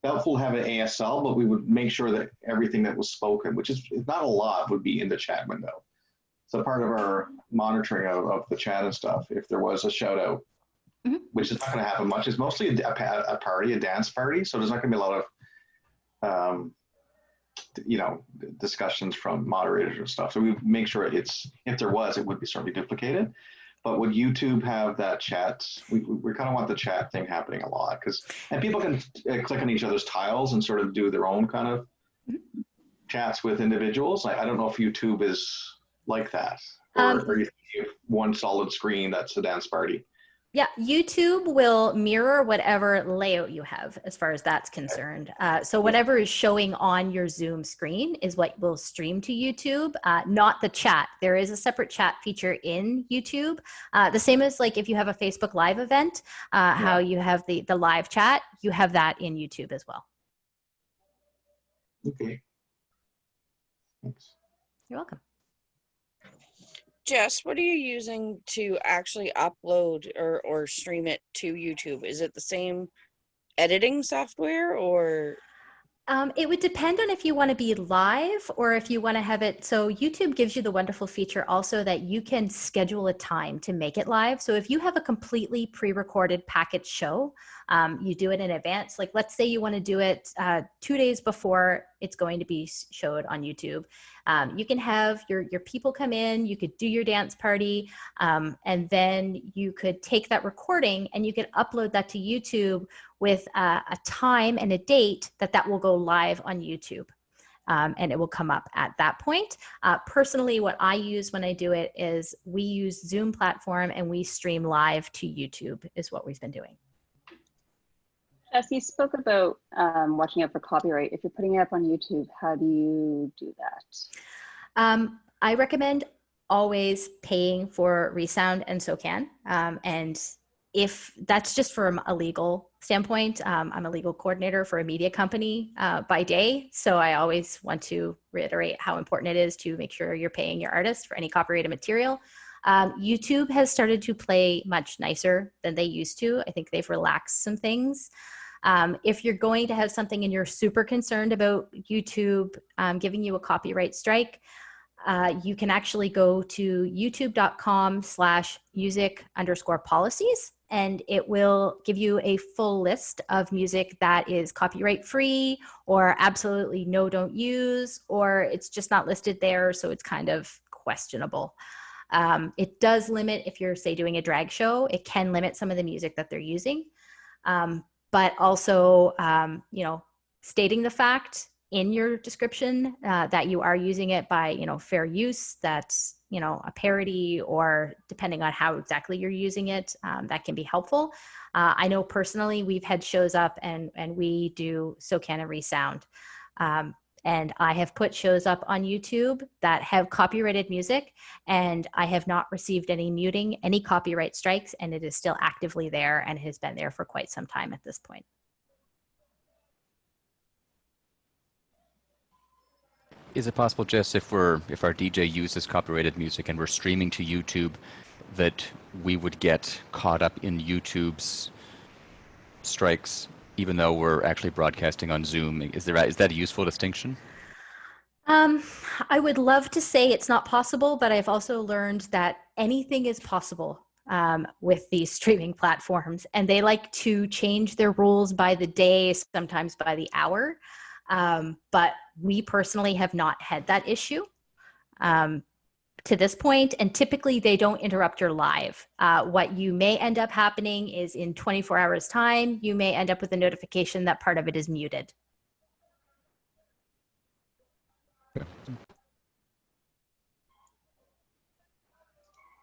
doubtful to have an ASL, but we would make sure that everything that was spoken, which is not a lot, would be in the chat window. So part of our monitoring of the chat and stuff, if there was a shout out, which is not going to happen much. It's mostly a party, a dance party. So there's not going to be a lot of, discussions from moderators and stuff. So we make sure if there was, it would be certainly duplicated. But would YouTube have that chat? We kind of want the chat thing happening a lot, and people can click on each other's tiles and sort of do their own kind of chats with individuals. I don't know if YouTube is like that, or you have one solid screen that's a dance party. Yeah, YouTube will mirror whatever layout you have as far as that's concerned. So whatever is showing on your Zoom screen is what will stream to YouTube, not the chat. There is a separate chat feature in YouTube. The same as like if you have a Facebook Live event, how you have the live chat, you have that in YouTube as well. Okay. Thanks. You're welcome. Jess, what are you using to actually upload or stream it to YouTube? Is it the same editing software, or? It would depend on if you want to be live or if you want to have it. So YouTube gives you the wonderful feature also that you can schedule a time to make it live. So if you have a completely pre-recorded package show, you do it in advance. Like let's say you want to do it 2 days before it's going to be showed on YouTube. You can have your people come in, you could do your dance party, and then you could take that recording and you could upload that to YouTube with a time and a date that will go live on YouTube. And it will come up at that point. Personally, what I use when I do it is we use Zoom platform and we stream live to YouTube is what we've been doing. Jess, you spoke about watching out for copyright. If you're putting it up on YouTube, how do you do that? I recommend always paying for resound and SOCAN. And if that's just from a legal standpoint, I'm a legal coordinator for a media company by day. So I always want to reiterate how important it is to make sure you're paying your artist for any copyrighted material. YouTube has started to play much nicer than they used to. I think they've relaxed some things. If you're going to have something and you're super concerned about YouTube giving you a copyright strike, you can actually go to youtube.com/music_policies, and it will give you a full list of music that is copyright free or absolutely no, don't use, or it's just not listed there, so it's kind of questionable. It does limit, if you're, say, doing a drag show, it can limit some of the music that they're using. But also, stating the fact in your description that you are using it by, fair use, that's, a parody, or depending on how exactly you're using it, that can be helpful. I know personally we've had shows up and we do SoCan and Resound. And I have put shows up on YouTube that have copyrighted music, and I have not received any muting, any copyright strikes, and it is still actively there and has been there for quite some time at this point. Is it possible, Jess, if our DJ uses copyrighted music and we're streaming to YouTube, that we would get caught up in YouTube's strikes, even though we're actually broadcasting on Zoom? Is that a useful distinction? I would love to say it's not possible, but I've also learned that anything is possible with these streaming platforms, and they like to change their rules by the day, sometimes by the hour. But we personally have not had that issue to this point, and typically they don't interrupt your live. What you may end up happening is in 24 hours time, you may end up with a notification that part of it is muted.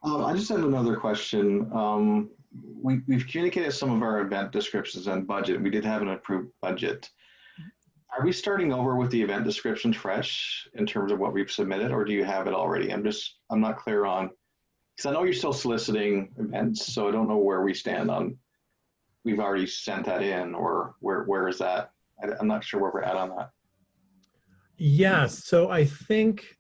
I just had another question. We've communicated some of our event descriptions and budget. We did have an approved budget. Are we starting over with the event description fresh in terms of what we've submitted, or do you have it already? I'm not clear on, because I know you're still soliciting events, so I don't know where we stand on, we've already sent that in, or where is that? I'm not sure where we're at on that. Yeah, so I think,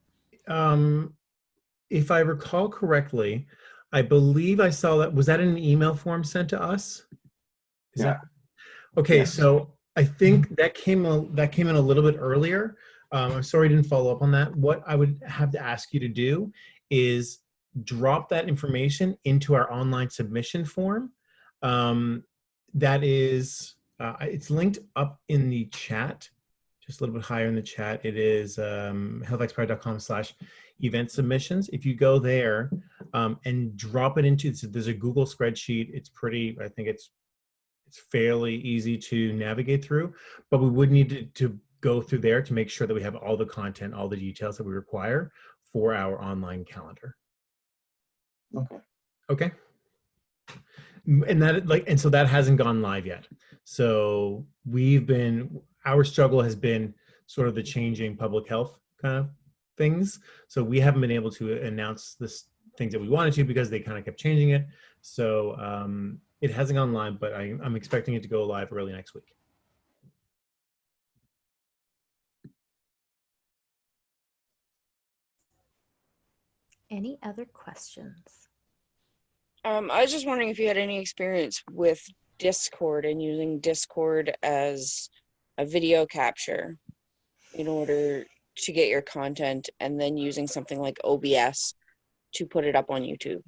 if I recall correctly, I believe I saw that, was that in an email form sent to us? Okay, yes. So I think that came in a little bit earlier. I'm sorry I didn't follow up on that. What I would have to ask you to do is drop that information into our online submission form. That is, it's linked up in the chat, just a little bit higher in the chat. It is halifaxpride.com/event submissions. If you go there and drop it into, there's a Google spreadsheet. It's pretty, I think it's fairly easy to navigate through, but we would need to go through there to make sure that we have all the content, all the details that we require for our online calendar. Okay. And so that hasn't gone live yet. So our struggle has been sort of the changing public health kind of things. So we haven't been able to announce this things that we wanted to because they kind of kept changing it. So it hasn't gone live, but I'm expecting it to go live early next week. Any other questions? I was just wondering if you had any experience with Discord and using Discord as a video capture in order to get your content, and then using something like OBS to put it up on YouTube.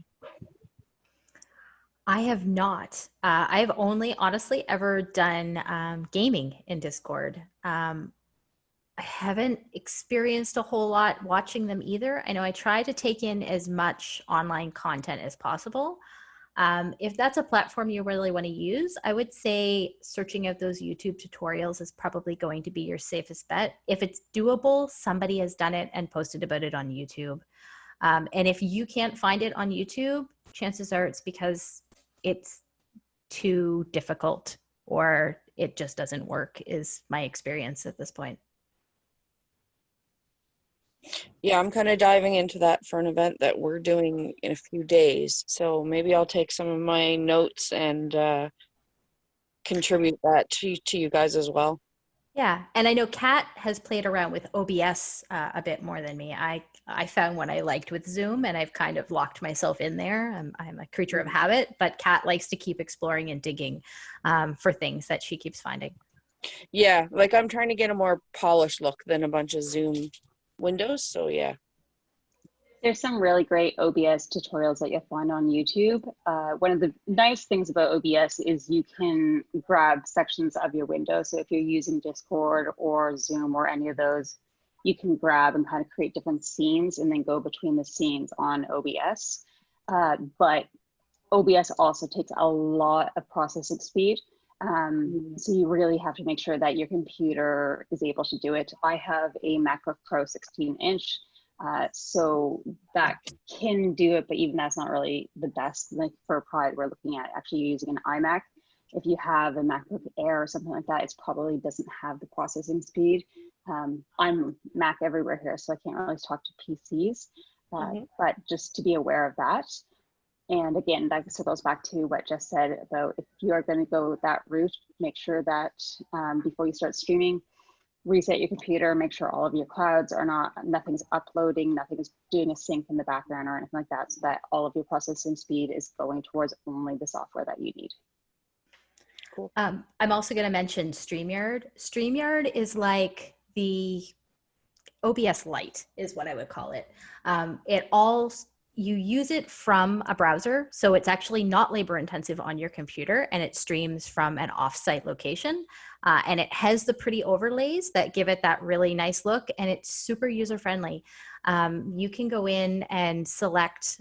I have not. I have only honestly ever done gaming in Discord. I haven't experienced a whole lot watching them either. I know I try to take in as much online content as possible. If that's a platform you really want to use, I would say searching out those YouTube tutorials is probably going to be your safest bet. If it's doable, somebody has done it and posted about it on YouTube. And if you can't find it on YouTube, chances are it's because it's too difficult or it just doesn't work, is my experience at this point. Yeah, I'm kind of diving into that for an event that we're doing in a few days. So maybe I'll take some of my notes and contribute that to you guys as well. Yeah, and I know Kat has played around with OBS a bit more than me. I found what I liked with Zoom, and I've kind of locked myself in there. I'm a creature of habit, but Kat likes to keep exploring and digging for things that she keeps finding. Yeah, like I'm trying to get a more polished look than a bunch of Zoom windows, so yeah. There's some really great OBS tutorials that you'll find on YouTube. One of the nice things about OBS is you can grab sections of your window. So if you're using Discord or Zoom or any of those, you can grab and kind of create different scenes and then go between the scenes on OBS. But OBS also takes a lot of processing speed. So you really have to make sure that your computer is able to do it. I have a MacBook Pro 16-inch, so that can do it, but even that's not really the best. Like for Pride, we're looking at actually using an iMac. If you have a MacBook Air or something like that, it probably doesn't have the processing speed. I'm Mac everywhere here, so I can't really talk to PCs, but just to be aware of that. And again, that circles back to what Jess said about if you are going to go that route, make sure that before you start streaming, reset your computer, make sure all of your clouds are nothing's uploading, nothing is doing a sync in the background or anything like that, so that all of your processing speed is going towards only the software that you need. Cool. I'm also going to mention StreamYard. StreamYard is like the OBS Lite is what I would call it. You use it from a browser, so it's actually not labor intensive on your computer, and it streams from an offsite location. And it has the pretty overlays that give it that really nice look, and it's super user friendly. You can go in and select,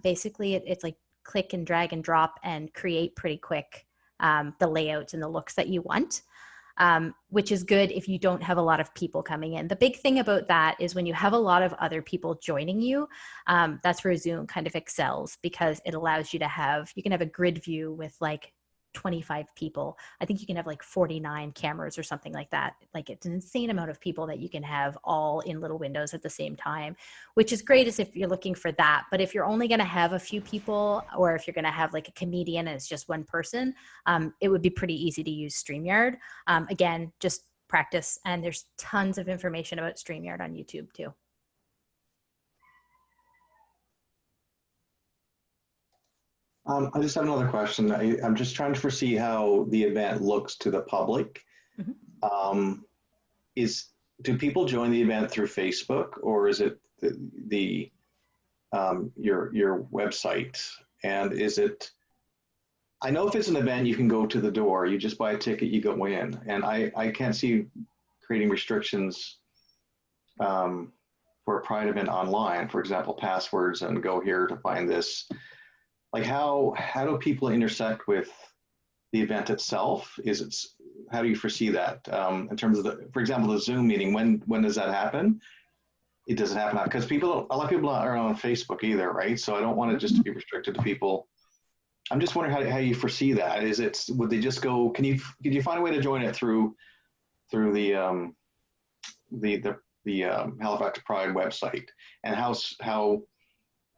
basically it's like click and drag and drop and create pretty quick the layouts and the looks that you want. Which is good if you don't have a lot of people coming in. The big thing about that is when you have a lot of other people joining you, that's where Zoom kind of excels, because it allows you to you can have a grid view with like 25 people. I think you can have like 49 cameras or something like that. Like it's an insane amount of people that you can have all in little windows at the same time, which is great as if you're looking for that. But if you're only going to have a few people, or if you're going to have like a comedian and it's just one person, it would be pretty easy to use StreamYard. Again, just practice. And there's tons of information about StreamYard on YouTube too. I just have another question. I'm just trying to foresee how the event looks to the public. Mm-hmm. Do people join the event through Facebook, or is it your website? And is it? I know if it's an event, you can go to the door. You just buy a ticket, you go in, and I can't see creating restrictions for a Pride event online. For example, passwords and go here to find this. Like how do people intersect with the event itself? How do you foresee that in terms of for example, the Zoom meeting? When does that happen? It doesn't happen now because a lot of people aren't on Facebook either, right? So I don't want it just to be restricted to people. I'm just wondering how you foresee that. Would they just go? Could you find a way to join it through the Halifax Pride website? And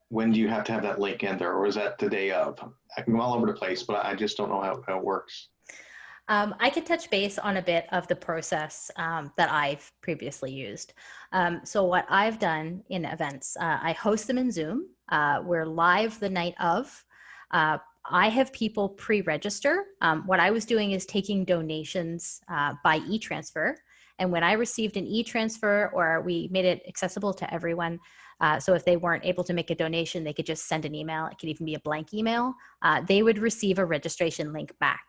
when do you have to have that link in there, or is that the day of? I can go all over the place, but I just don't know how it works. I could touch base on a bit of the process that I've previously used. So what I've done in events, I host them in Zoom. We're live the night of. I have people pre-register. What I was doing is taking donations by e-transfer. And when I received an e-transfer, or we made it accessible to everyone, so if they weren't able to make a donation, they could just send an email. It could even be a blank email. They would receive a registration link back.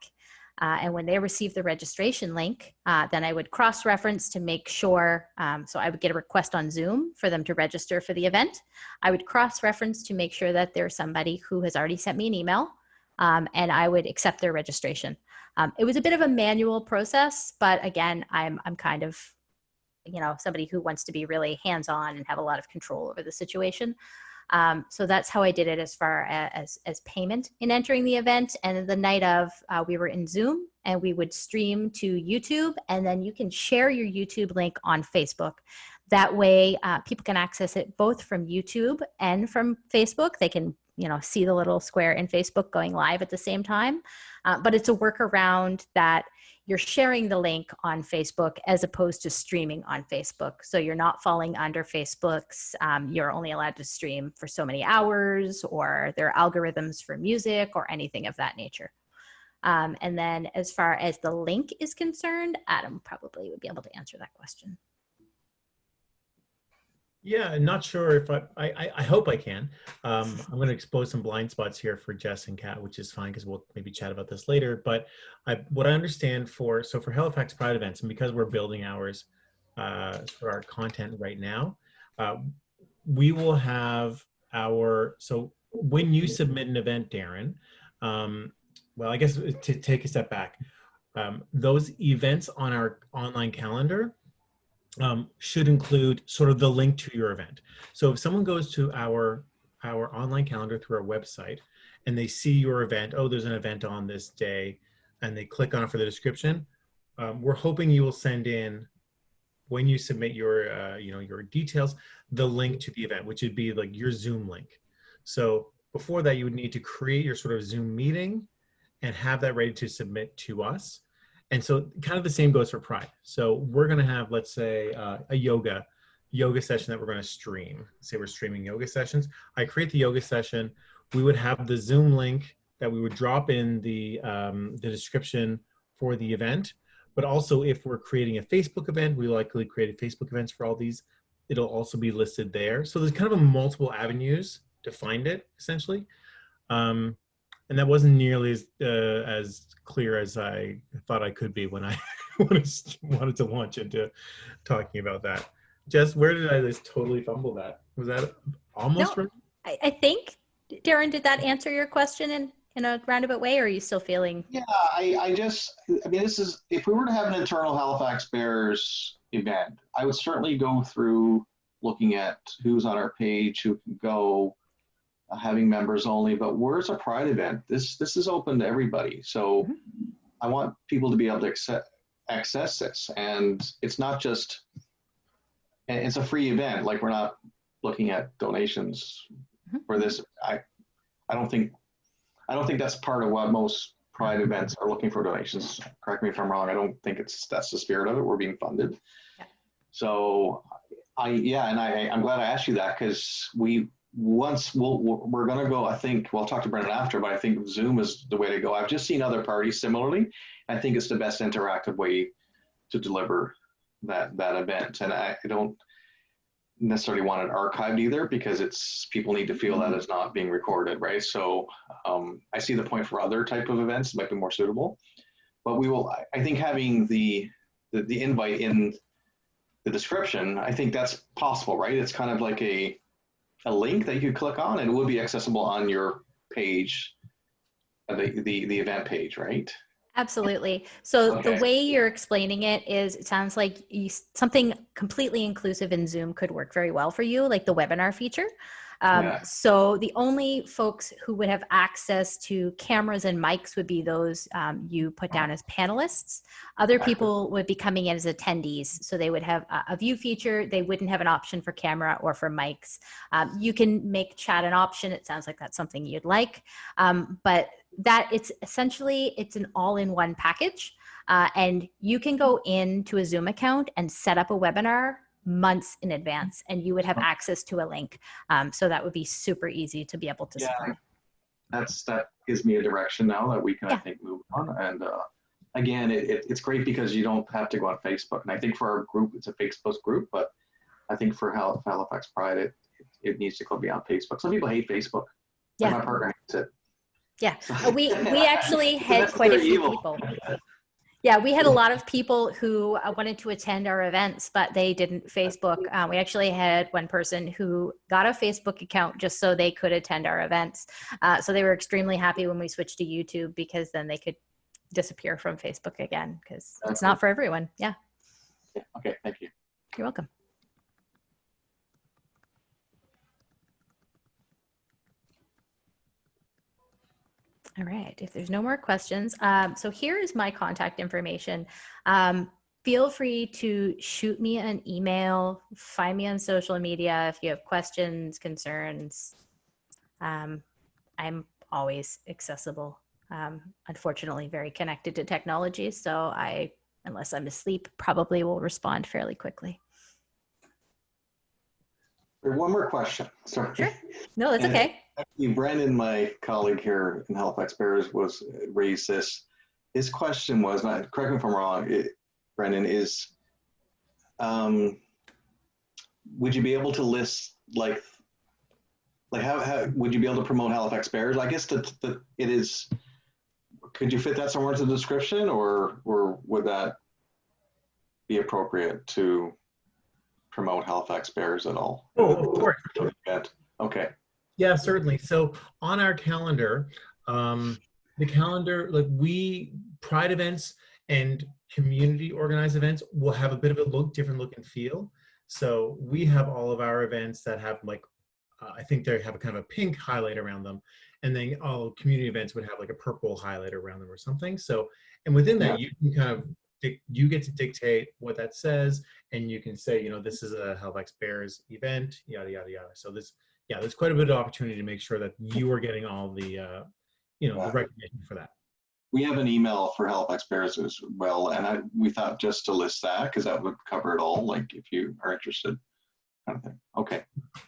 And when they received the registration link, then I would cross-reference to make sure, so I would get a request on Zoom for them to register for the event. I would cross-reference to make sure that there's somebody who has already sent me an email, and I would accept their registration. It was a bit of a manual process, but again, I'm kind of, somebody who wants to be really hands-on and have a lot of control over the situation. So that's how I did it as far as payment in entering the event. And the night of, we were in Zoom and we would stream to YouTube, and then you can share your YouTube link on Facebook. That way people can access it both from YouTube and from Facebook. They can, see the little square in Facebook going live at the same time. But it's a workaround that you're sharing the link on Facebook as opposed to streaming on Facebook. So you're not falling under Facebook's, you're only allowed to stream for so many hours, or their algorithms for music or anything of that nature. And then as far as the link is concerned, Adam probably would be able to answer that question. Yeah, not sure if I hope I can. I'm going to expose some blind spots here for Jess and Kat, which is fine because we'll maybe chat about this later. But what I understand for Halifax Pride events, and because we're building ours for our content right now. We will have so when you submit an event, Darren, well, I guess to take a step back, those events on our online calendar should include sort of the link to your event. So if someone goes to our online calendar through our website and they see your event, oh, there's an event on this day, and they click on it for the description, we're hoping you will send in, when you submit your your details, the link to the event, which would be like your Zoom link. So before that, you would need to create your sort of Zoom meeting and have that ready to submit to us. And so kind of the same goes for Pride. So we're going to have, let's say, a yoga session that we're going to stream. Say we're streaming yoga sessions. I create the yoga session. We would have the Zoom link that we would drop in the description for the event. But also, if we're creating a Facebook event, we likely create Facebook events for all these. It'll also be listed there. So there's kind of a multiple avenues to find it, essentially. And that wasn't nearly as clear as I thought I could be when I wanted to launch into talking about that. Jess, where did I just totally fumble that? Was that almost right? I think, Darren, did that answer your question in a roundabout way, or are you still feeling? Yeah, I mean, this is, if we were to have an internal Halifax Bears event, I would certainly go through looking at who's on our page, who can go, having members only, but where's a Pride event? This is open to everybody. So I want people to be able to access this. And it's not just, and it's a free event. Like, we're not looking at donations for this. I don't think that's part of what most Pride events are looking for, donations. Correct me if I'm wrong. I don't think that's the spirit of it. We're being funded. Yeah. So I'm glad I asked you that, because we're going to go, I think, we'll talk to Brendan after, but I think Zoom is the way to go. I've just seen other parties similarly. I think it's the best interactive way to deliver that event. And I don't necessarily want it archived either, because people need to feel that it's not being recorded, right? So I see the point for other type of events might be more suitable, but I think having the invite in the description, I think that's possible, right? It's kind of like a link that you could click on, and it would be accessible on your page, the event page, right? Absolutely. So Okay. The way you're explaining it sounds like something completely inclusive in Zoom could work very well for you, like the webinar feature. So the only folks who would have access to cameras and mics would be those you put down as panelists. Other people would be coming in as attendees. So they would have a view feature. They wouldn't have an option for camera or for mics. You can make chat an option. It sounds like that's something you'd like. But that it's an all-in-one package. And you can go into a Zoom account and set up a webinar months in advance, and you would have access to a link. So that would be super easy to be able to support. That gives me a direction now that we can, I think, move on. And again, it's great because you don't have to go on Facebook. And I think for our group, it's a Facebook group, but I think for Halifax Pride, it needs to go beyond Facebook. Some people hate Facebook. Yeah. My partner hates it. Yeah, we actually had quite a few people. Yeah, we had a lot of people who wanted to attend our events, but they didn't Facebook. We actually had one person who got a Facebook account just so they could attend our events. So they were extremely happy when we switched to YouTube, because then they could disappear from Facebook again, because it's not for everyone. Yeah. Okay, thank you. You're welcome. All right, if there's no more questions, so here is my contact information. Feel free to shoot me an email, find me on social media if you have questions, concerns. I'm always accessible. Unfortunately, very connected to technology, so unless I'm asleep, probably will respond fairly quickly. One more question. Sorry. Sure. No, that's okay. Actually, Brandon, my colleague here in Halifax Bears, raised this. His question was, correct me if I'm wrong, Brandon, is would you be able to list like how would you be able to promote Halifax Bears? I guess it is. Could you fit that somewhere into the description, or would that be appropriate to promote Halifax Bears at all? Oh, of course. Event. Okay. Yeah, certainly. So on our calendar, the calendar, like Pride events and community organized events will have a bit of a different look and feel. So we have all of our events that have like, I think they have a kind of a pink highlight around them. And then all community events would have like a purple highlight around them or something. So, and within that, you can kind of, you get to dictate what that says. And you can say, you know, this is a Halifax Bears event, yada, yada, yada. So yeah, there's quite a bit of opportunity to make sure that you are getting all the, the recognition for that. We have an email for Halifax Bears as well, and we thought just to list that because that would cover it all. Like if you are interested, kind of thing. Okay,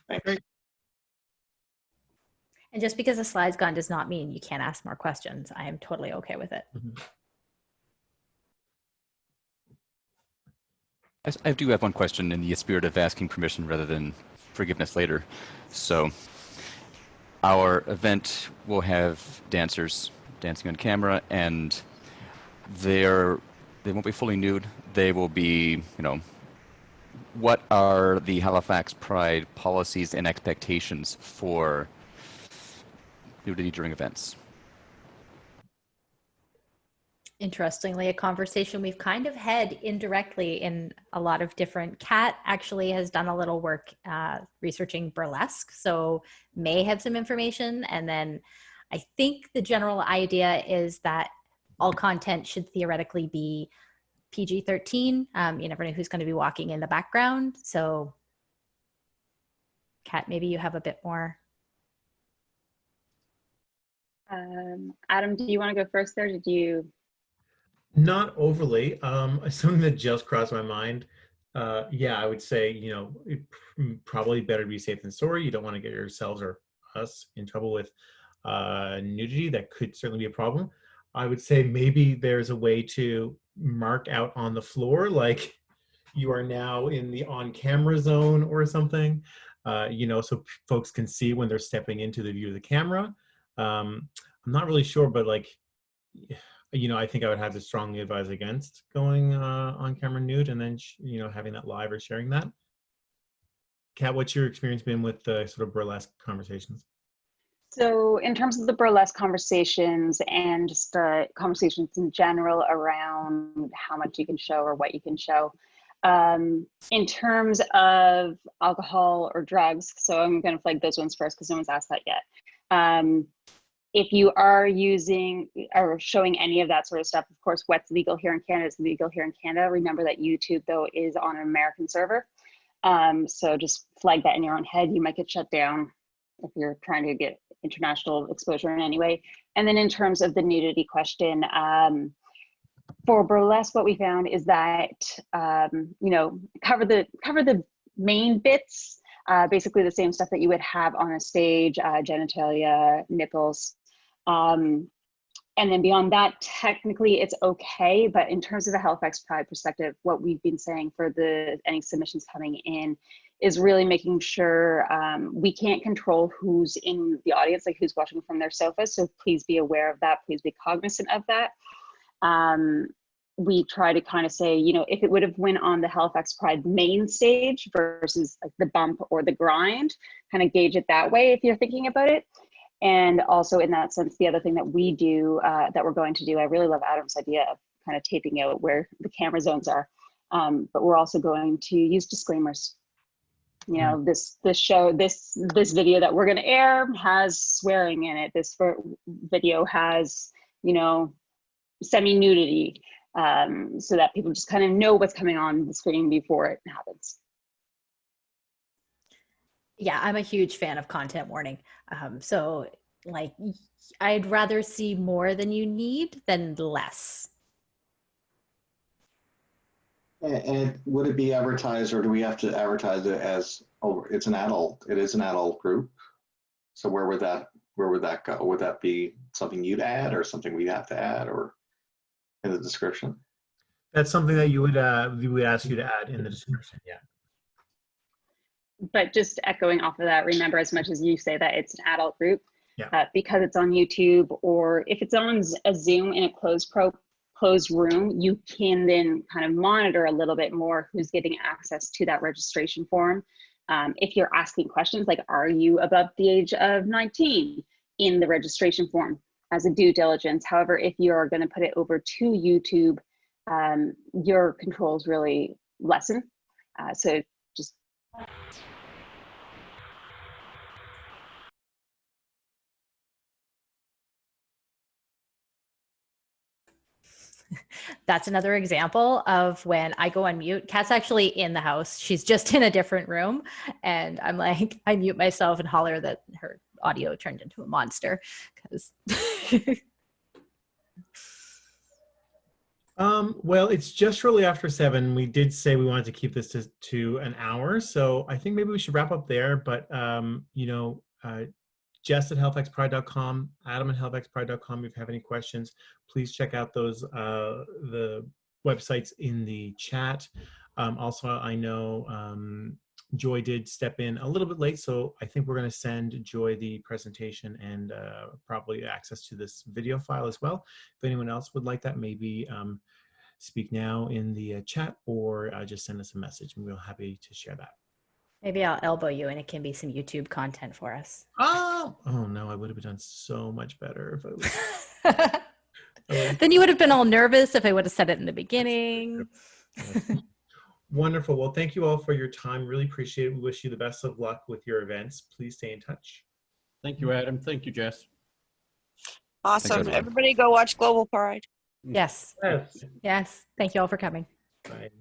thanks. Great. And just because the slide's gone does not mean you can't ask more questions. I am totally okay with it. Mm-hmm. I do have one question in the spirit of asking permission rather than forgiveness later. So our event will have dancers dancing on camera, and they won't be fully nude. They will be, what are the Halifax Pride policies and expectations for nudity during events? Interestingly, a conversation we've kind of had indirectly in a lot of different. Kat actually has done a little work researching burlesque, so may have some information. And then I think the general idea is that all content should theoretically be PG-13. You never know who's going to be walking in the background. So Kat, maybe you have a bit more. Adam, do you want to go first there? Did you? Not overly. Something that just crossed my mind. Yeah, I would say, probably better to be safe than sorry. You don't want to get yourselves or us in trouble with nudity. That could certainly be a problem. I would say maybe there's a way to mark out on the floor, like you are now in the on-camera zone or something, so folks can see when they're stepping into the view of the camera. I'm not really sure, but like, I think I would have to strongly advise against going on camera nude and then, having that live or sharing that. Kat, what's your experience been with the sort of burlesque conversations? So in terms of the burlesque conversations and just the conversations in general around how much you can show or what you can show, in terms of alcohol or drugs, so I'm going to flag those ones first because no one's asked that yet. If you are using or showing any of that sort of stuff, of course, what's legal here in Canada is legal here in Canada. Remember that YouTube, though, is on an American server. So just flag that in your own head. You might get shut down if you're trying to get international exposure in any way. And then in terms of the nudity question, for burlesque, what we found is that, cover the main bits, basically the same stuff that you would have on a stage, genitalia, nipples. And then beyond that, technically it's okay, but in terms of a Halifax Pride perspective, what we've been saying for any submissions coming in is really making sure we can't control who's in the audience, like who's watching from their sofa. So please be aware of that. Please be cognizant of that. We try to kind of say, if it would have went on the Halifax Pride main stage versus like the bump or the grind, kind of gauge it that way if you're thinking about it. And also in that sense, the other thing that we do, that we're going to do, I really love Adam's idea of kind of taping out where the camera zones are, but we're also going to use disclaimers. This video that we're going to air has swearing in it. This video has, semi-nudity, so that people just kind of know what's coming on the screen before it happens. Yeah, I'm a huge fan of content warning. So like, I'd rather see more than you need than less. And would it be advertised, or do we have to advertise it as, it is an adult group? So where would that go? Would that be something you'd add or something we'd have to add or in the description? That's something that we would ask you to add in the description, yeah. But just echoing off of that, remember, as much as you say that it's an adult group, yeah. Because it's on YouTube, or if it's on a Zoom in a closed closed room, you can then kind of monitor a little bit more who's getting access to that registration form. If you're asking questions like, are you above the age of 19 in the registration form as a due diligence. However, if you're going to put it over to YouTube, your controls really lessen. So just That's another example of when I go on mute. Kat's actually in the house. She's just in a different room. And I'm like, I mute myself and holler that her audio turned into a monster. Because well, it's just shortly after 7. We did say we wanted to keep this to an hour. So I think maybe we should wrap up there. But, Jess at halifaxpride.com, Adam at halifaxpride.com. If you have any questions, please check out those the websites in the chat. Also, I know Joy did step in a little bit late, so I think we're going to send Joy the presentation and probably access to this video file as well. If anyone else would like that, maybe speak now in the chat or just send us a message, and we're happy to share that. maybe I'll elbow you and it can be some YouTube content for us. Oh no, I would have done so much better if I was. Then you would have been all nervous if I would have said it in the beginning. Wonderful. Well, thank you all for your time. Really appreciate it. We wish you the best of luck with your events. Please stay in touch. Thank you, Adam. Thank you, Jess. Awesome. everyone. Everybody go watch Global Pride. Yes. Yes. Yes. Thank you all for coming. Bye.